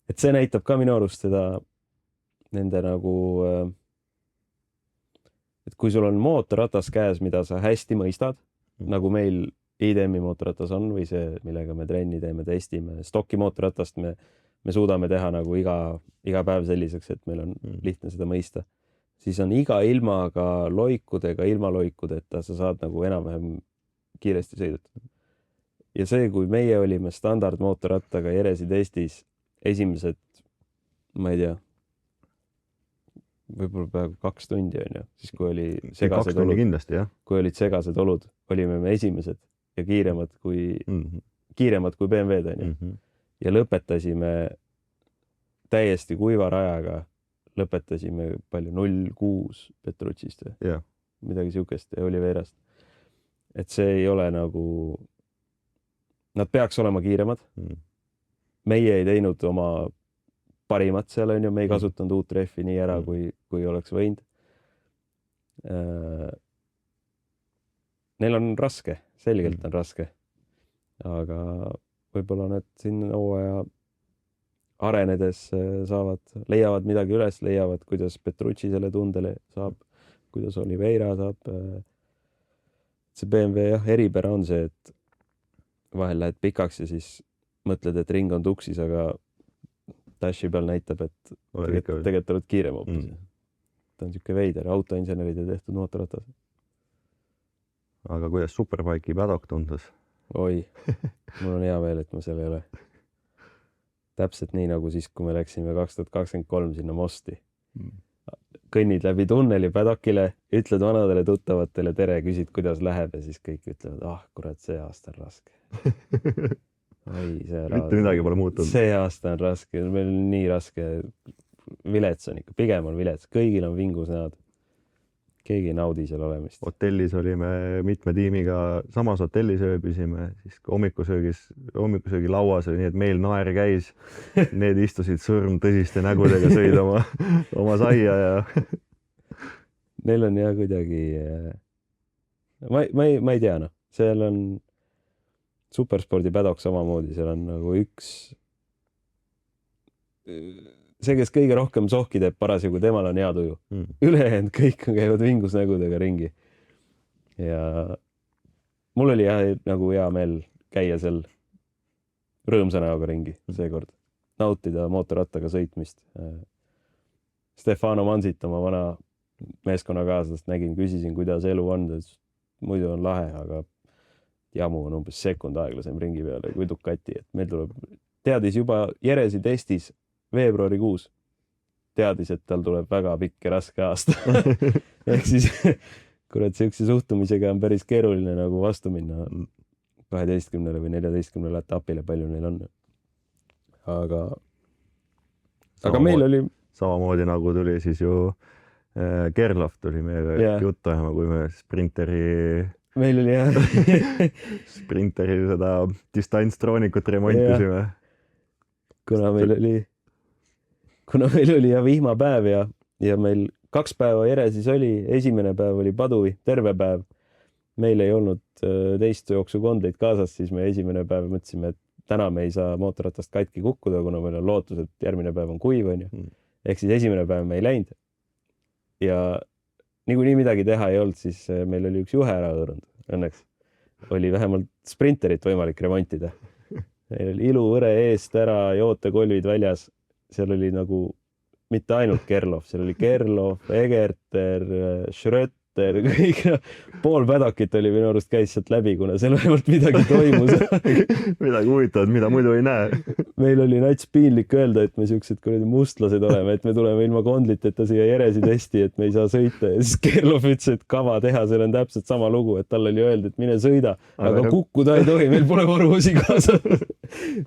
et see näitab ka minu arust seda nende nagu, et kui sul on mootorratas käes, mida sa hästi mõistad, nagu meil IDM-i mootorratas on või see, millega me trenni teeme, testime, stoki mootorratast me suudame teha nagu iga päev selliseks, et meil on lihtne seda mõista. Siis on iga ilmaga loikudega, ilma loikudeta sa saad nagu enam-vähem kiiresti sõidutada. Ja see, kui meie olime standardmootorrattaga Jerezi testis esimesed, ma ei tea, võib-olla peaaegu 2 tundi on ju, siis kui oli segased olud, kindlasti, jah. Kui olid segased olud, olime me esimesed ja kiiremad kui BMW-d on ju. Ja lõpetasime täiesti kuiva rajaga, lõpetasime palju 0,6 Petrucci'st või midagi siukest ja oli veerast. Et see ei ole nagu, nad peaks olema kiiremad. Meie ei teinud oma parimat seal on ju, me ei kasutanud uut rehvi nii ära, kui oleks võinud. Neil on raske, selgelt on raske. Aga võib-olla need siin hooaja arenedes leiavad midagi üles, leiavad, kuidas Petrucci selle tundele saab, kuidas Oliveira saab. See BMW eripära on see, et vahel lähed pikaks ja siis mõtled, et ring on tuksis, aga dashi peal näitab, et tegelikult oled kiirem hoopis. Ta on niisugune veider, autoinseneride tehtud mootorratas. Aga kuidas superbike'i paddock tundus? Oi, mul on hea meel, et ma seal ei ole. Täpselt nii nagu siis, kui me läksime 2023 sinna Mosti. Kõnnid läbi tunneli paddockile, ütled vanadele tuttavatele tere, küsid, kuidas läheb ja siis kõik ütlevad, kurat, see aasta on raske. Mitte midagi pole muutunud. See aasta on raske, meil on nii raske. Vilets on ikka, pigem on vilets, kõigil on vingus näod. Keegi ei naudi seal olemist. Hotellis olime mitme tiimiga, samas hotellis ööbisime, siis hommikusöögi lauas oli nii, et meil naer käis. Need istusid sõrm tõsiste nägudega, sõid oma saia ja... Neil on jah kuidagi... Ma ei tea, noh. Seal on superspordi paddock samamoodi, seal on nagu üks... See, kes kõige rohkem sohki teeb parasjagu, temal on hea tuju. Ülejäänud kõik käivad vingusnägudega ringi. Ja mul oli nagu hea meel käia seal rõõmsa näoga ringi seekord. Nautida mootorrattaga sõitmist. Stefano Mansit, oma vana meeskonnakaaslast nägin, küsisin, kuidas elu on. Muidu on lahe, aga jamu on umbes sekund aeglasem ringi peale kui Ducati. Et meil tuleb, teadis juba Jerezi testis veebruarikuus teadis, et tal tuleb väga pikk ja raske aasta. Ehk siis, kurat, siukse suhtumisega on päris keeruline nagu vastu minna 12 või 14 etapile, palju neil on. Aga meil oli... Samamoodi nagu tuli siis ju Gerlof tuli meiega juttu ajama, kui me Meil oli sprinteri seda distantstroonikut remontisime. Kuna meil oli vihmapäev ja meil 2 päeva Jerezis oli, esimene päev oli Paduvi, terve päev. Meil ei olnud teist jooksukondleid kaasas, siis me esimene päev mõtlesime, et täna me ei saa mootorratast katki kukkuda, kuna meil on lootus, et järgmine päev on kuiv. Ehk siis esimene päev me ei läinud. Ja niikuinii midagi teha ei olnud, siis meil oli üks juhe ära hõõrunud. Õnneks oli vähemalt sprinterit võimalik remontida. Meil oli iluvõre eest ära, jootekolvid väljas. Seal oli nagu mitte ainult Gerlof, seal oli Gerlof, Egerter, Schröter, kõik. Pool pädakit oli minu arust käis sealt läbi, kuna seal vähemalt midagi toimus. Midagi huvitavat, mida muidu ei näe. Meil oli nats piinlik öelda, et me siuksed mustlased oleme, et me tuleme ilma kondliteta siia Jerezi testi, et me ei saa sõita. Ja siis Gerlof ütles, et kava teha, seal on täpselt sama lugu, et tal oli öeldud, et mine sõida, aga kukkuda ei tohi, meil pole varuosi kaasa.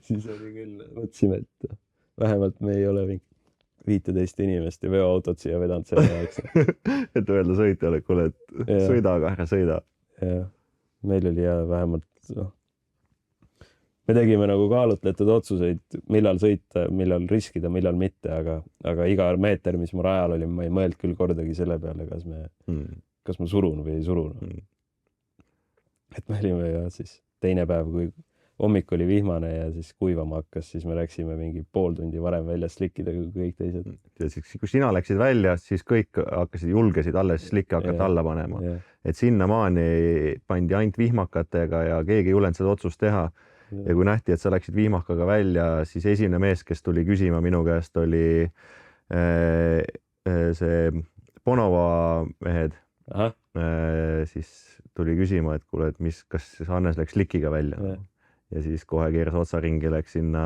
Siis oli küll, mõtlesime, et vähemalt me ei ole 15 inimest ja veoautot siia vedanud selle jaoks. Et öelda sõitjale, kuule, et sõida, aga ära sõida. Ja meil oli vähemalt me tegime nagu kaalutletud otsuseid, millal sõita, millal riskida, millal mitte, aga iga meeter, mis ma rajal olin, ma ei mõelnud küll kordagi selle peale, kas ma surun või ei suru. Et me olime ja siis teine päev, kui hommik oli vihmane ja siis kuivama hakkas, siis me läksime mingi pool tundi varem välja slikkidega kui kõik teised. Ja siis, kui sina läksid välja, siis kõik julgesid alles slikke hakata alla panema. Et sinnamaani pandi ainult vihmakatega ja keegi ei julenud seda otsust teha. Ja kui nähti, et sa läksid vihmakaga välja, siis esimene mees, kes tuli küsima minu käest, oli see Bonova mehed. Siis tuli küsima, et kuule, et kas Hannes läks slikiga välja. Ja siis kohe keeras otsaringi, läks sinna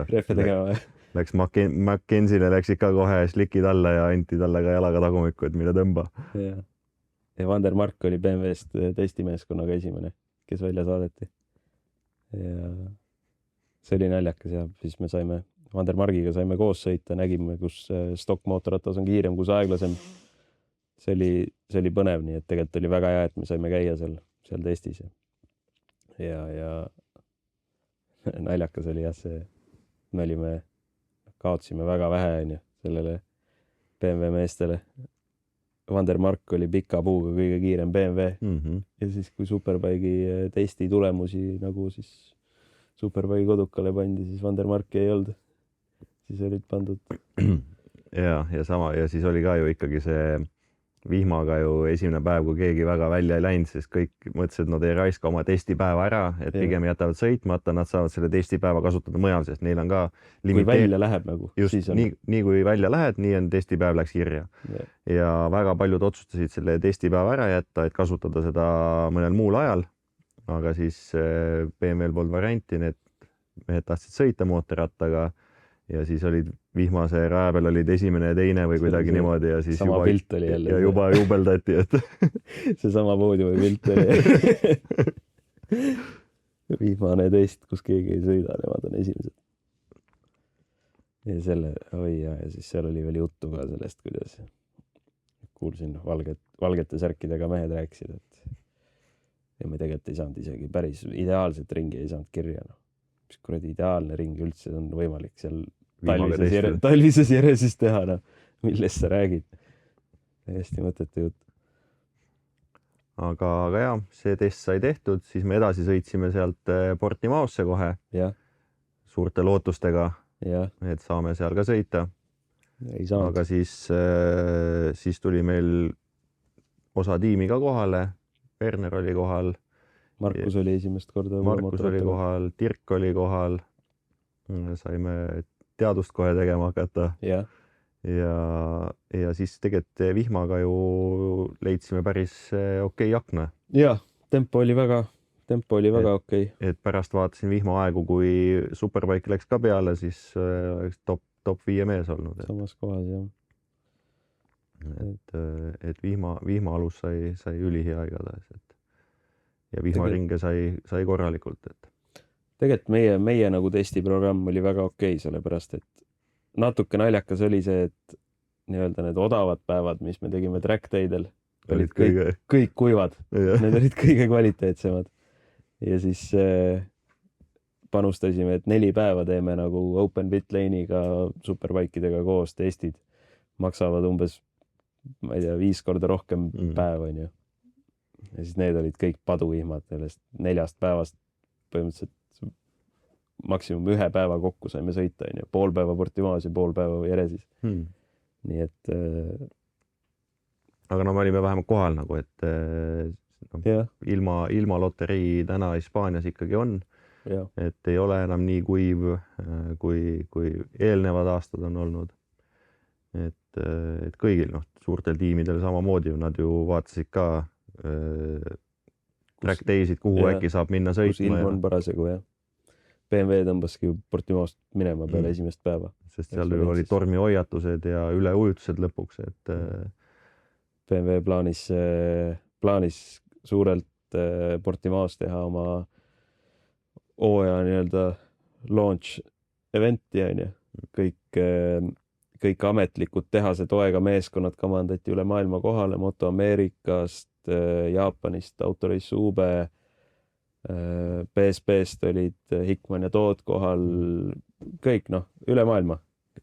Reffe tegema. Läks McKenzile, läks ikka kohe slikid alla ja anti talle ka jalaga tagumikku, et mille tõmba. Ja Vander Mark oli BMW-st testimeeskonnaga esimene, kes välja saadeti. Ja see oli naljakas ja siis me saime Vander Margiga saime koos sõita, nägime, kus stokkmootorratas on kiirem, kus aeglasem. See oli põnev, nii et tegelikult oli väga hea, et me saime käia seal testis. Ja naljakas oli jah see, me kaotsime väga vähe sellele BMW meestele. Vander Mark oli pika puuga kõige kiirem BMW ja siis kui Superbike'i testi tulemusi nagu siis Superbike'i kodukale pandi, siis Vander Marki ei olnud. Siis olid pandud. Ja siis oli ka ju ikkagi see vihmaga ju esimene päev, kui keegi väga välja ei läinud, siis kõik mõtlesid, et nad ei raiska oma testipäeva ära, et pigem jätavad sõitmata, nad saavad selle testipäeva kasutada mujal, sest neil on ka kui välja läheb nagu. Just nii kui välja lähed, nii on testipäev läks kirja. Ja väga paljud otsustasid selle testipäeva ära jätta, et kasutada seda mõnel muul ajal. Aga siis BMW-l polnud varianti, need mehed tahtsid sõita mootorrattaga ja siis olid vihmase raja peal olid esimene ja teine või kuidagi niimoodi ja siis sama pilt oli jälle. Ja juba jubeldati, et see sama poodiumi pilt oli. Vihmane test, kus keegi ei sõida, nemad on esimesed. Ja siis seal oli veel juttu ka sellest, kuidas kuulsin valgete särkidega mehed rääkisid, ja me tegelikult ei saanud isegi päris ideaalset ringi ei saanud kirja. Mis kuradi ideaalne ring üldse on võimalik seal talvises järjesis teha, millest sa räägid. Hästi mõttetu jutt. Aga jah, see test sai tehtud, siis me edasi sõitsime sealt Portimaosse kohe suurte lootustega, et saame seal ka sõita. Aga siis tuli meil osa tiimi ka kohale, Werner oli kohal. Markus oli esimest korda. Markus oli kohal, Dirk oli kohal. Saime teadust kohe tegema hakata. Ja siis tegelikult vihmaga ju leidsime päris okei akna. Jah, tempo oli väga okei. Et pärast vaatasin vihmaaegu, kui Superbike läks ka peale, siis oleks top 5 mees olnud. Samas kohas, jah. Et vihma alus sai ülihea igatahes. Ja vihmaringe sai korralikult. Tegelikult meie nagu testiprogramm oli väga okei, sellepärast, et natuke naljakas oli see, et nii-öelda need odavad päevad, mis me tegime track-daydel, olid kõik kuivad. Need olid kõige kvaliteetsemad. Ja siis panustasime, et 4 päeva teeme nagu open pit lane'iga Superbike'idega koos testid. Maksavad umbes, ma ei tea, 5 korda rohkem päev, on ju. Ja siis need olid kõik paduvihmad, sellest 4 päevast põhimõtteliselt maksimum 1 päeva kokku saime sõita, on ju. Pool päeva Portimaos ja pool päeva Jeresis. Nii et aga me olime vähemalt kohal nagu, et ilma loterii täna Hispaanias ikkagi on. Et ei ole enam nii kuiv, kui eelnevad aastad on olnud. Et kõigil suurtel tiimidel samamoodi, nad ju vaatasid ka track daysid, kuhu äkki saab minna sõitma. Kus ilm on parasegu, jah. BMW tõmbaski Portimaost minema peale esimest päeva. Sest seal oli tormihoiatused ja üleujutused lõpuks. Et BMW plaanis suurelt Portimaos teha oma hooaja nii-öelda launch eventi, on ju. Kõik ametlikud tehased toega meeskonnad kamandati üle maailma kohale, Moto Ameerikast, Jaapanist, Autorace UB, BSB-st olid Hickman ja Toot kohal, kõik üle maailma.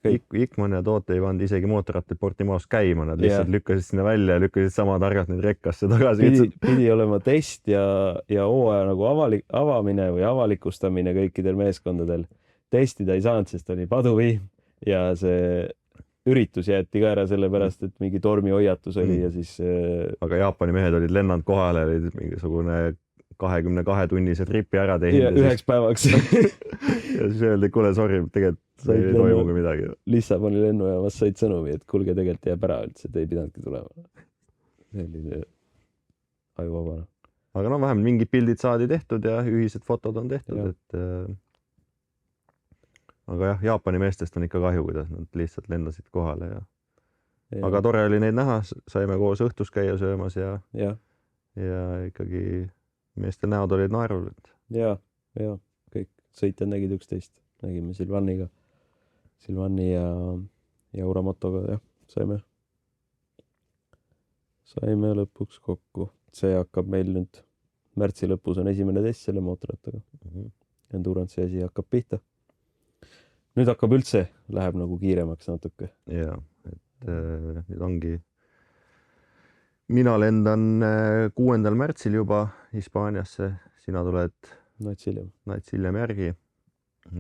Hickman ja Toot ei pannud isegi mootorrattaid Portimaos käima, nad lihtsalt lükkasid sinna välja ja lükkasid sama targalt neid rekkasse tagasi. Pidi olema test ja hooaja nagu avamine või avalikustamine kõikidel meeskondadel. Testida ei saanud, sest oli paduvihm ja see üritus jäeti ka ära sellepärast, et mingi tormihoiatus oli ja siis... Aga Jaapani mehed olid lennanud kohale, olid mingisugune 22-tunnise tripi ära teinud. Ja 1 päevaks. Ja siis öeldi, kuule, sorry, tegelikult ei toimugi midagi. Lissaboni lennujaamas said sõnumi, et kuulge, tegelikult jääb ära üldse, et ei pidanudki tulema. Selline ajuvabana. Aga vähemalt mingid pildid saadi tehtud ja ühised fotod on tehtud, et... Aga jah, Jaapani meestest on ikka kahju, kuidas nad lihtsalt lendasid kohale ja... Aga tore oli neid näha, saime koos õhtus käia söömas ja ikkagi meeste näod olid naerul. Ja, kõik sõitjad nägid üksteist. Nägime Silvaniga. Silvani ja Uramotoga, saime lõpuks kokku. See hakkab meil nüüd märtsi lõpus on esimene test selle mootorrattaga. Endurance asi hakkab pihta. Nüüd hakkab üldse, läheb nagu kiiremaks natuke. Ja, et nüüd ongi... Mina lendan 6. märtsil juba Hispaaniasse. Sina tuled nats hiljem järgi.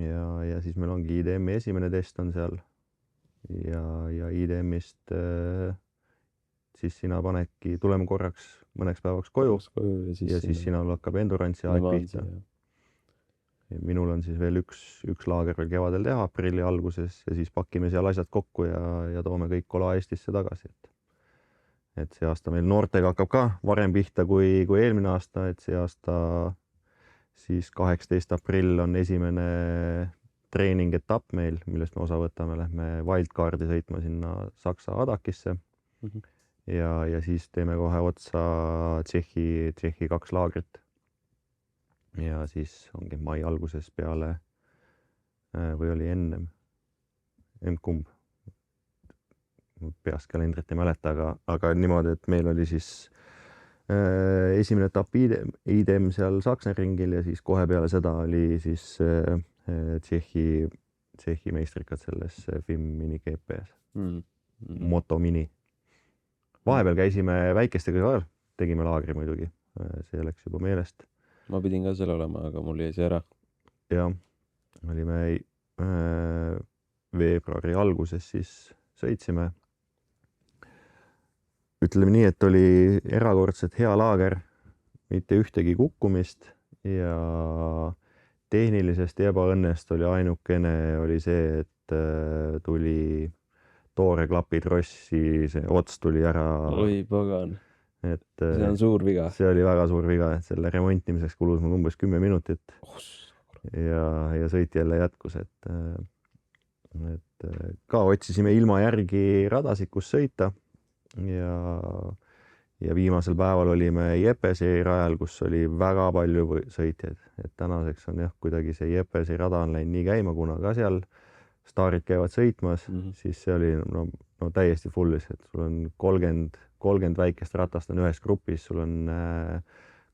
Ja siis meil ongi IDM-i esimene test on seal. Ja IDM-ist siis sina tuleme korraks mõneks päevaks koju. Ja siis sinal hakkab Endurance'i aeg pihta. Minul on siis veel üks laager veel kevadel teha aprilli alguses ja siis pakime seal asjad kokku ja toome kõik kola Eestisse tagasi. Et see aasta meil noortega hakkab ka varem pihta kui eelmine aasta, et see aasta siis 18. aprill on esimene treeningetapp meil, millest me osa võtame. Lähme wildcardi sõitma sinna Saksa Adakisse ja siis teeme kohe otsa Tšehhi 2 laagrit. Ja siis ongi mai alguses peale või oli ennem kumb peast kalendrit ei mäleta, aga niimoodi, et meil oli siis esimene etapp IDM seal Sachsenringil ja siis kohe peale seda oli siis Tšehhi meistrikad selles FIM mini GPs. Moto mini. Vahepeal käisime väikestega ka, tegime laagri muidugi, see läks juba meelest. Ma pidin ka seal olema, aga mul jäi see ära. Ja, olime veebruari alguses siis sõitsime. Ütleme nii, et oli erakordselt hea laager, mitte ühtegi kukkumist ja tehnilisest ebaõnnest oli ainukene oli see, et tuli toore klapitrossi, see ots tuli ära. Oi, pagan. See on suur viga. See oli väga suur viga, et selle remontimiseks kulus mul umbes 10 minutit ja sõit jälle jätkus, et ka otsisime ilma järgi radasid, kus sõita ja viimasel päeval olime Jepesi rajal, kus oli väga palju sõitjaid, et tänaseks on kuidagi see Jepesi rada on läinud nii käima, kuna ka seal staarid käivad sõitmas, siis see oli täiesti fullis, et sul on 30 väikest ratast on ühes grupis, sul on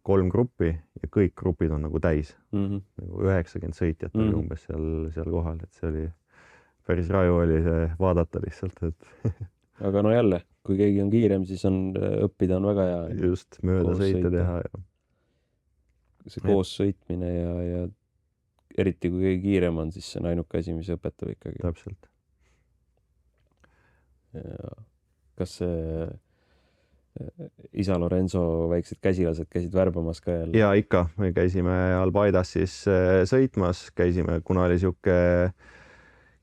3 gruppi ja kõik grupid on nagu täis. Nagu 90 sõitjat oli umbes seal kohal, et see oli päris raju oli see vaadata lihtsalt. Aga jälle, kui keegi on kiirem, siis õppida on väga hea. Just, mööda sõita teha. See koos sõitmine ja eriti kui keegi kiirem on, siis see on ainuke asi, mis õpetab ikkagi. Täpselt. Kas see isa Lorenzo väiksed käsilased käisid värbamas ka jälle? Ja ikka, me käisime Albaidas siis sõitmas, kuna oli siuke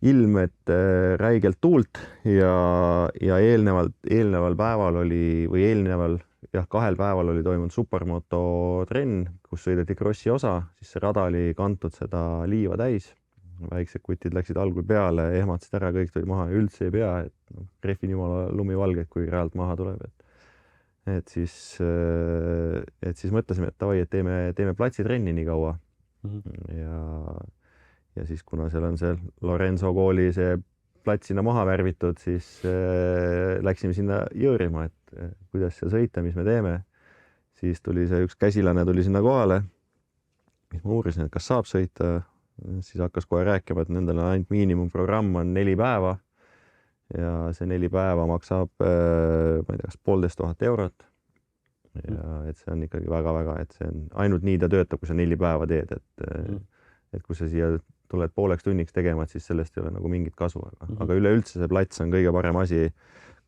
ilm, et räigelt tuult ja eelneval päeval oli, või eelneval 2 päeval oli toimunud supermoto trenn, kus sõideti krossi osa, siis see rada oli kantud seda liiva täis. Väiksed kutid läksid algul peale, ehmatasid ära, kõik tuli maha ja üldse ei pea, et rehvin jumala lumivalged, kui realt maha tuleb. Et siis mõtlesime, et davai, et teeme platsitrenni nii kaua. Ja siis kuna seal on see Lorenzo kooli see plats sinna maha värvitud, siis läksime sinna jõõrima, et kuidas seal sõita, mis me teeme. Siis tuli see üks käsilane tuli sinna kohale mis ma uurisin, et kas saab sõita, siis hakkas kohe rääkima, et nendel on ainult miinimumprogramm on 4 päeva ja see 4 päeva maksab, ma ei tea, kas 1500 eurot. Ja et see on ikkagi väga-väga, et see on ainult nii ta töötab, kui sa 4 päeva teed, et kui sa siia tuled pooleks tunniks tegema, et siis sellest ei ole nagu mingit kasu, aga üleüldse see plats on kõige parem asi,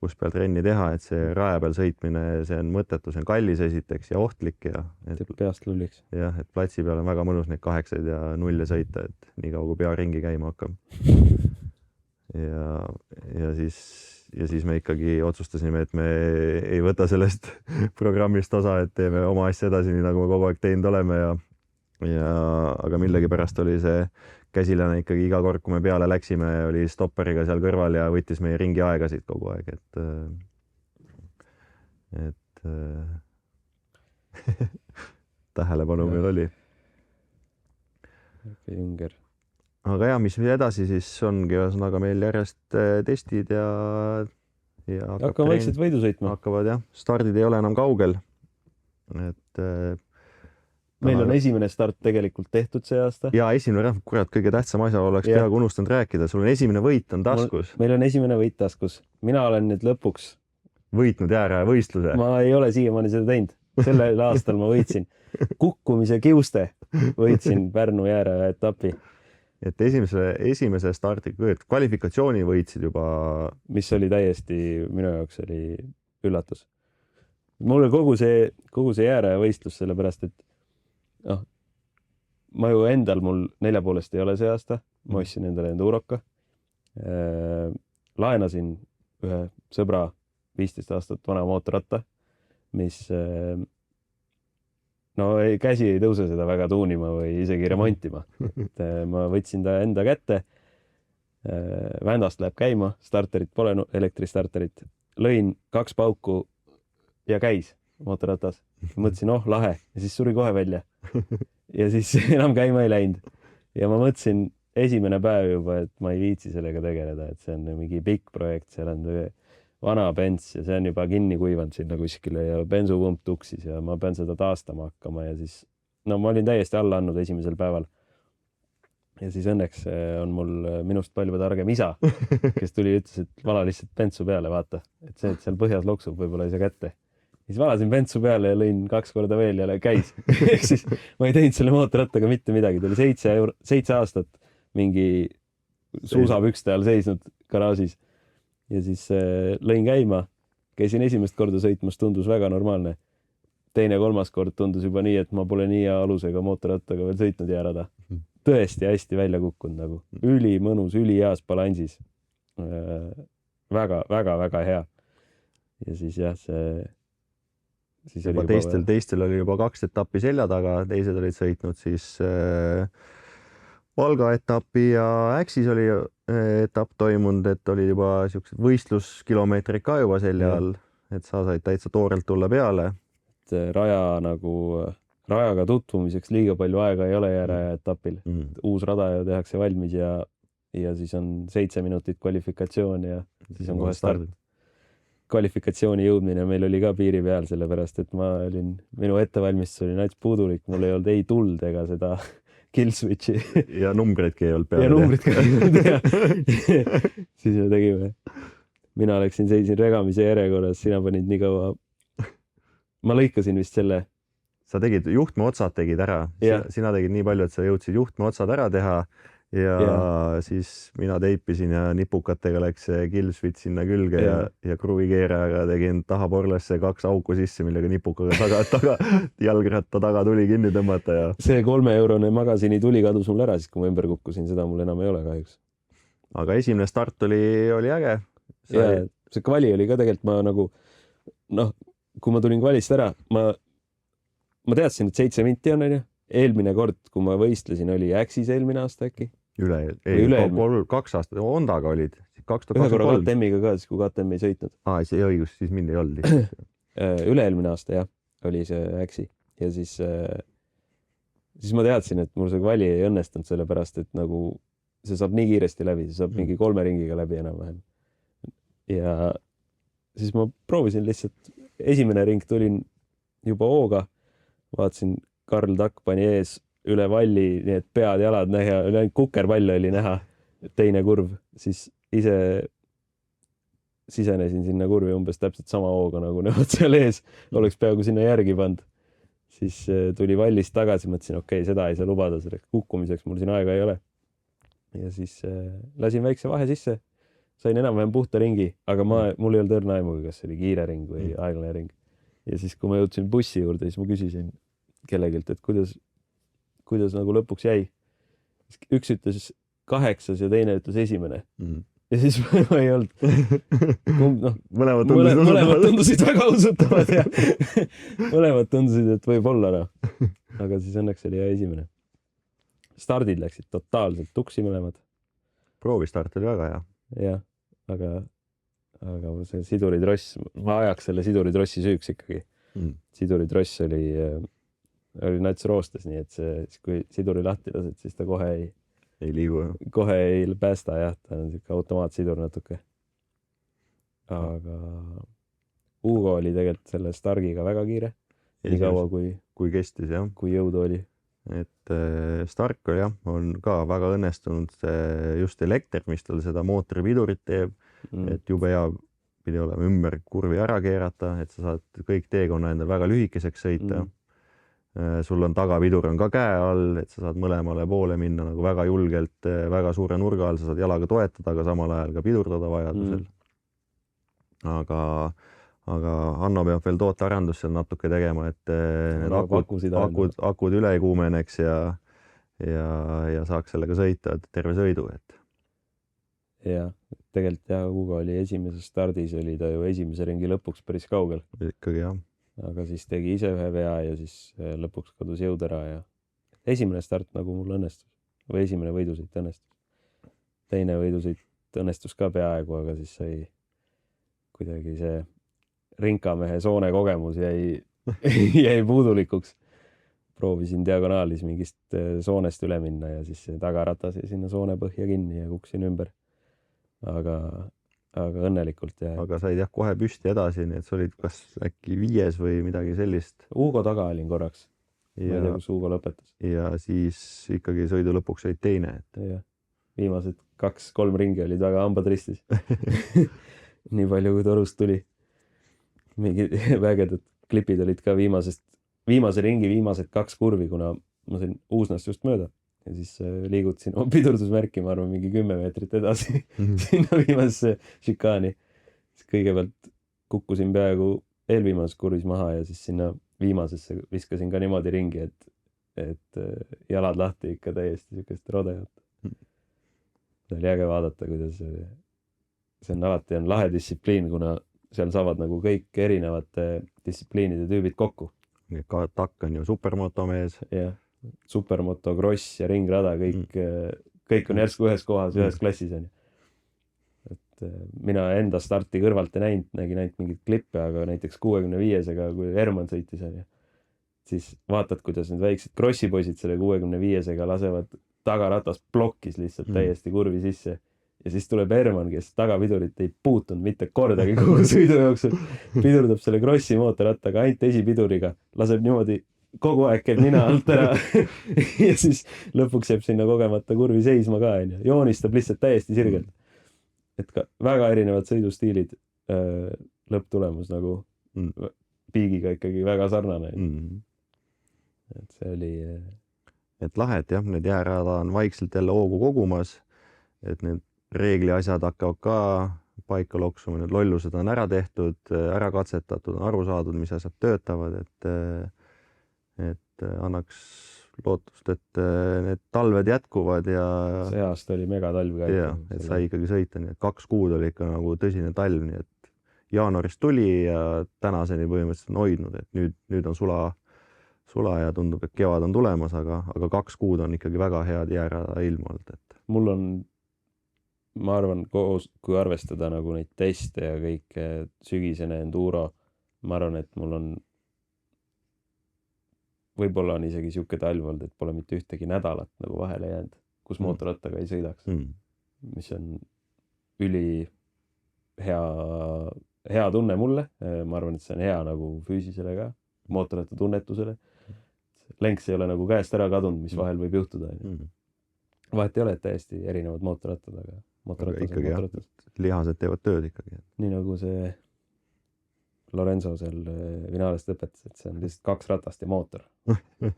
kus peal trenni teha, et see raja peal sõitmine, see on mõttetu, see on kallis esiteks ja ohtlik ja teeb peast lulliks. jah, et platsi peal on väga mõnus neid 8 ja 0 sõita, et nii kaua kui pea ringi käima hakkab. Ja siis me ikkagi otsustasime, et me ei võta sellest programmist osa, et teeme oma asja edasi, nii nagu me kogu aeg teinud oleme aga millegipärast oli see käsilane ikkagi iga kord, kui me peale läksime, oli stopperiga seal kõrval ja võttis meie ringi aegasid kogu aeg, et tähelepanu meil oli. Jünger. Aga mis edasi siis ongi, ühesõnaga meil järjest testid ja hakkame vaikselt võidu sõitma. Hakkavad jah, stardid ei ole enam kaugel. Et meil on esimene start tegelikult tehtud see aasta. Ja esimene, kurat, kõige tähtsam asja oleks peaaegu unustanud rääkida. Sul on esimene võit on taskus. Meil on esimene võit taskus. Mina olen nüüd lõpuks võitnud jääraja võistluse. Ma ei ole siiamaani seda teinud. Sellel aastal ma võitsin kukkumise kiuste. Võitsin Pärnu jääraja etapi. Et esimese stardi, kvalifikatsiooni võitsid juba. Mis oli täiesti, minu jaoks oli üllatus. Mulle kogu see jääraja võistlus sellepärast, et ma ju endal mul 4,5 ei ole see aasta. Ma ostsin endale Enduroka. Laenasin ühe sõbra 15 aastat vana mootorratta, mis käsi ei tõuse seda väga tuunima või isegi remontima. Et ma võtsin ta enda kätte. Vändast läheb käima, starterit pole, elektristarterit. Lõin 2 pauku ja käis mootorratas. Mõtlesin, lahe. Ja siis suri kohe välja. Ja siis enam käima ei läinud. Ja ma mõtlesin esimene päev juba, et ma ei viitsi sellega tegeleda, et see on mingi pikk projekt, seal on vana bens ja see on juba kinni kuivanud sinna kuskile ja bensupump tuksis ja ma pean seda taastama hakkama ja siis ma olin täiesti alla andnud esimesel päeval. Ja siis õnneks on mul minust palju targem isa, kes tuli ja ütles, et vala lihtsalt bensu peale, vaata, et see, et seal põhjas loksub, võib-olla ei saa kätte. Siis valasin bensu peale ja lõin 2 korda veel ja käis. Ehk siis ma ei teinud selle mootorrattaga mitte midagi. Ta oli 7 aastat mingi suusapükste all seisnud garaažis. Ja siis lõin käima, käisin esimest korda sõitmas, tundus väga normaalne. Teine, 3. kord tundus juba nii, et ma pole nii hea alusega mootorrattaga veel sõitnud jääda. Tõesti hästi välja kukkunud nagu. Üli mõnus, üli heas balansis. Väga, väga, väga hea. Ja siis jah, siis juba teistel oli juba 2 etappi selja taga, teised olid sõitnud siis Valga etapi ja Äksis oli etapp toimunud, et oli juba siuksed võistluskilomeetrid ka juba selja all, et sa said täitsa toorelt tulla peale. Rajaga tutvumiseks liiga palju aega ei ole jääraja etapil. Uus rada ju tehakse valmis ja siis on 7 minutit kvalifikatsioon ja siis on kohe start. Kvalifikatsiooni jõudmine meil oli ka piiri peal, sellepärast et minu ettevalmistus oli nats puudulik, mul ei olnud ei tuld ega seda kill switchi. Ja numbritki ei olnud peale. Ja numbritki ei olnud. Siis me tegime. Mina seisin regamise järjekorras, sina panid nii kaua. Ma lõikasin vist selle. Sa tegid, juhtme otsad tegid ära. Sina tegid nii palju, et sa jõudsid juhtme otsad ära teha ja siis mina teipisin ja nipukatega läks kill switch sinna külge ja kruvikeerajaga tegin taha porlasse 2 auku sisse, millega nipukaga jalgratta taga tuli kinni tõmmata ja see 3-eurone magasini tuli kadus mul ära, siis kui ma ümber kukkusin, seda mul enam ei ole kahjuks. Aga esimene start oli äge. See kvali oli ka tegelikult kui ma tulin kvalist ära, ma teadsin, et 7 minti on, eelmine kord, kui ma võistlesin, oli Äksis eelmine aasta äkki. 2 aastat, Hondaga olid. Ühe korra KTM-iga ka, siis kui KTM ei sõitnud. See õigus, siis mind ei olnud. Üle-eelmine aasta, jah, oli see Äksi. Ja siis ma teadsin, et mul see kvali ei õnnestunud, sellepärast, et nagu see saab nii kiiresti läbi, see saab mingi 3 ringiga läbi enam-vähem. Ja siis ma proovisin lihtsalt, esimene ring tulin juba hooga, vaatasin, Karl Takk pani ees üle valli, nii et pead-jalad näha, ainult kukerpall oli näha, teine kurv, siis ise sisenesin sinna kurvi umbes täpselt sama hooga nagu nemad seal ees, oleks peaaegu sinna järgi pannud. Siis tuli vallist tagasi, mõtlesin, okei, seda ei saa lubada selleks kukkumiseks, mul siin aega ei ole. Ja siis lasin väikse vahe sisse, sain enam-vähem puhta ringi, aga mul ei olnud õrna aimugi, kas see oli kiire ring või aeglane ring. Ja siis, kui ma jõudsin bussi juurde, siis ma küsisin kellegilt, et kuidas nagu lõpuks jäi. Üks ütles 8 ja teine ütles 1. Ja siis ma ei olnud. Mõlemad tundusid väga usutavad ja mõlemad tundusid, et võib olla. Aga siis õnneks oli 1. Stardid läksid totaalselt tuksi mõlemad. Proovistart oli väga hea. Jah, aga see siduritross, ma ajaks selle siduritrossi süüks ikkagi. Siduritross oli nats roostes, nii et see, kui siduri lahti lased, siis ta kohe ei liigu. Kohe ei päästa, jah, ta on niisugune automaatsidur natuke. Aga Hugo oli tegelikult selle Stargiga väga kiire. Nii kaua kui kestis, jah. Kui jõudu oli. Et Stark jah, on ka väga õnnestunud just elekter, mis tal seda mootoripidurit teeb, et jube hea pidi olema ümber kurvi ära keerata, et sa saad kõik teekonna endal väga lühikeseks sõita. Sul on tagapidur on ka käe all, et sa saad mõlemale poole minna nagu väga julgelt, väga suure nurga all, sa saad jalaga toetada, aga samal ajal ka pidurdada vajadusel. Aga Hanno peab veel tootearendust seal natuke tegema, et need akud üle ei kuumeneks ja saaks sellega sõita terve sõidu. Ja, tegelikult jah, Hugo oli esimeses stardis, oli ta ju esimese ringi lõpuks päris kaugel. Ikkagi jah. Aga siis tegi ise ühe vea ja siis lõpuks kadus jõud ära ja esimene start nagu mul õnnestus või esimene võidusõit õnnestus. Teine võidusõit õnnestus ka peaaegu, aga siis sai kuidagi see rinkamehe soone kogemus jäi puudulikuks. Proovisin diagonaalis mingist soonest üle minna ja siis tagaratas ja sinna soone põhja kinni ja kuksin ümber. Aga õnnelikult. Aga said jah kohe püsti edasi, nii et sa olid kas äkki 5 või midagi sellist. Hugo taga olin korraks. Ma ei tea, kus Hugo lõpetas. Ja siis ikkagi sõidu lõpuks olid teine. Viimased 2-3 ringi olid väga hambad ristis. Nii palju, kui torust tuli. Mingid vägedad klipid olid ka viimase ringi viimased 2 kurvi, kuna ma sain Uusnast just mööda. Ja siis liigutasin pidurdusmärki, ma arvan, mingi 10 meetrit edasi sinna viimasesse šikaani. Kõigepealt kukkusin peaaegu eelviimases kurvis maha ja siis sinna viimasesse viskasin ka niimoodi ringi, et jalad lahti ikka täiesti niisugust rodeat. See oli äge vaadata, kuidas see on alati lahe distsipliin, kuna seal saavad nagu kõik erinevate distsipliinide tüübid kokku. Takk on ju supermotomees. Jah. Supermoto, cross ja ringrada, kõik on järsku ühes kohas, ühes klassis on. Et mina enda starti kõrvalt ei näinud, nägin ainult mingid klippe, aga näiteks 65-sega, kui Herman sõitis on, siis vaatad, kuidas need väiksed crossipoisid selle 65-sega lasevad tagaratas plokkis lihtsalt täiesti kurvi sisse. Ja siis tuleb Herman, kes tagapidurit ei puutunud mitte kordagi kogu sõidu jooksul, pidurdab selle crossi mootorrattaga ainult esipiduriga, laseb niimoodi kogu aeg käib nina alt ära ja siis lõpuks jääb sinna kogemata kurvi seisma ka, joonistab lihtsalt täiesti sirgelt. Et ka väga erinevad sõidustiilid, lõpptulemus nagu piigiga ikkagi väga sarnane. Et see oli... Et lahe, et jah, need jäärada on vaikselt jälle hoogu kogumas, et need reegli asjad hakkavad ka paika loksuma, need lollused on ära tehtud, ära katsetatud, on aru saadud, mis asjad töötavad, et annaks lootust, et need talved jätkuvad ja see aasta oli megatalv ka. Ja, et sai ikkagi sõita, nii et 2 kuud oli ikka nagu tõsine talv, nii et jaanuarist tuli ja tänaseni põhimõtteliselt on hoidnud, et nüüd on sula ja tundub, et kevad on tulemas, aga 2 kuud on ikkagi väga head jäärada ilm olnud. Mul on, ma arvan, kui arvestada nagu neid teste ja kõike sügisene enduro, ma arvan, et mul on võib-olla on isegi siuke talv olnud, et pole mitte ühtegi nädalat nagu vahele jäänud, kus mootorrattaga ei sõidaks, mis on üli hea tunne mulle. Ma arvan, et see on hea nagu füüsisele ka, mootorratta tunnetusele. lenks ei ole nagu käest ära kadunud, mis vahel võib juhtuda. Vahet ei ole, et täiesti erinevad mootorrattad, aga mootorratas on ikkagi mootorratas. Lihased teevad tööd ikkagi. Nii nagu see Lorenzo seal finaalist õpetas, et see on lihtsalt 2 ratast ja mootor. sa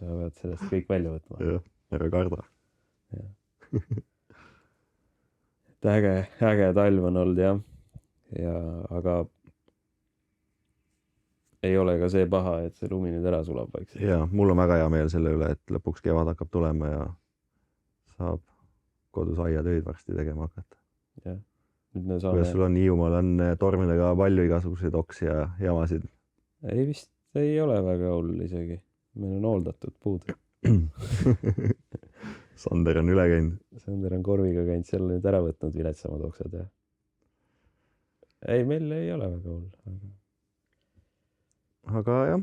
pead sellest kõik välja võtma. Jah, ära karda. Et äge talv on olnud jah. Aga ei ole ka see paha, et see lumi nüüd ära sulab vaikselt. Ja mul on väga hea meel selle üle, et lõpuks kevad hakkab tulema ja saab kodus aiatöid varsti tegema hakata. Jah. Nüüd me saame... Kuidas sul on Hiiumaal on tormidega palju igasuguseid oksi ja jamasid? Ei vist ei ole väga hull isegi. Meil on hooldatud puud. Sander on üle käinud. Sander on korviga käinud seal nüüd ära võtnud viletsamad oksad. Ja... Ei, meil ei ole väga hull. Aga jah.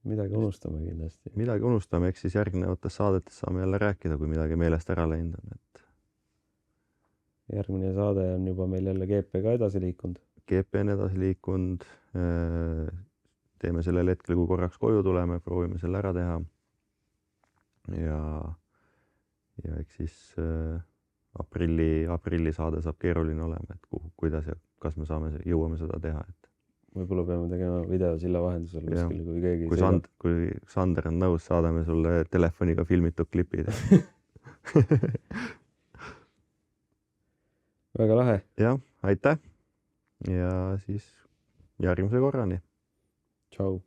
Midagi unustame kindlasti. Midagi unustame, eks siis järgnevates saadetes saame jälle rääkida, kui midagi meelest ära läinud on. Et... Järgmine saade on juba meil jälle GP-ga edasi liikunud. GP on edasi liikunud. Teeme sellel hetkel, kui korraks koju tuleme, proovime selle ära teha. Ja eks siis aprilli saade saab keeruline olema, et kuidas ja kas me jõuame seda teha. Et... Võib-olla peame tegema video silla vahendusel kuskil, kui keegi kui Sander on nõus, saadame sulle telefoniga filmitud klipid. Väga lahe. Jah, aitäh. Ja siis järgmise korrani. Tšau.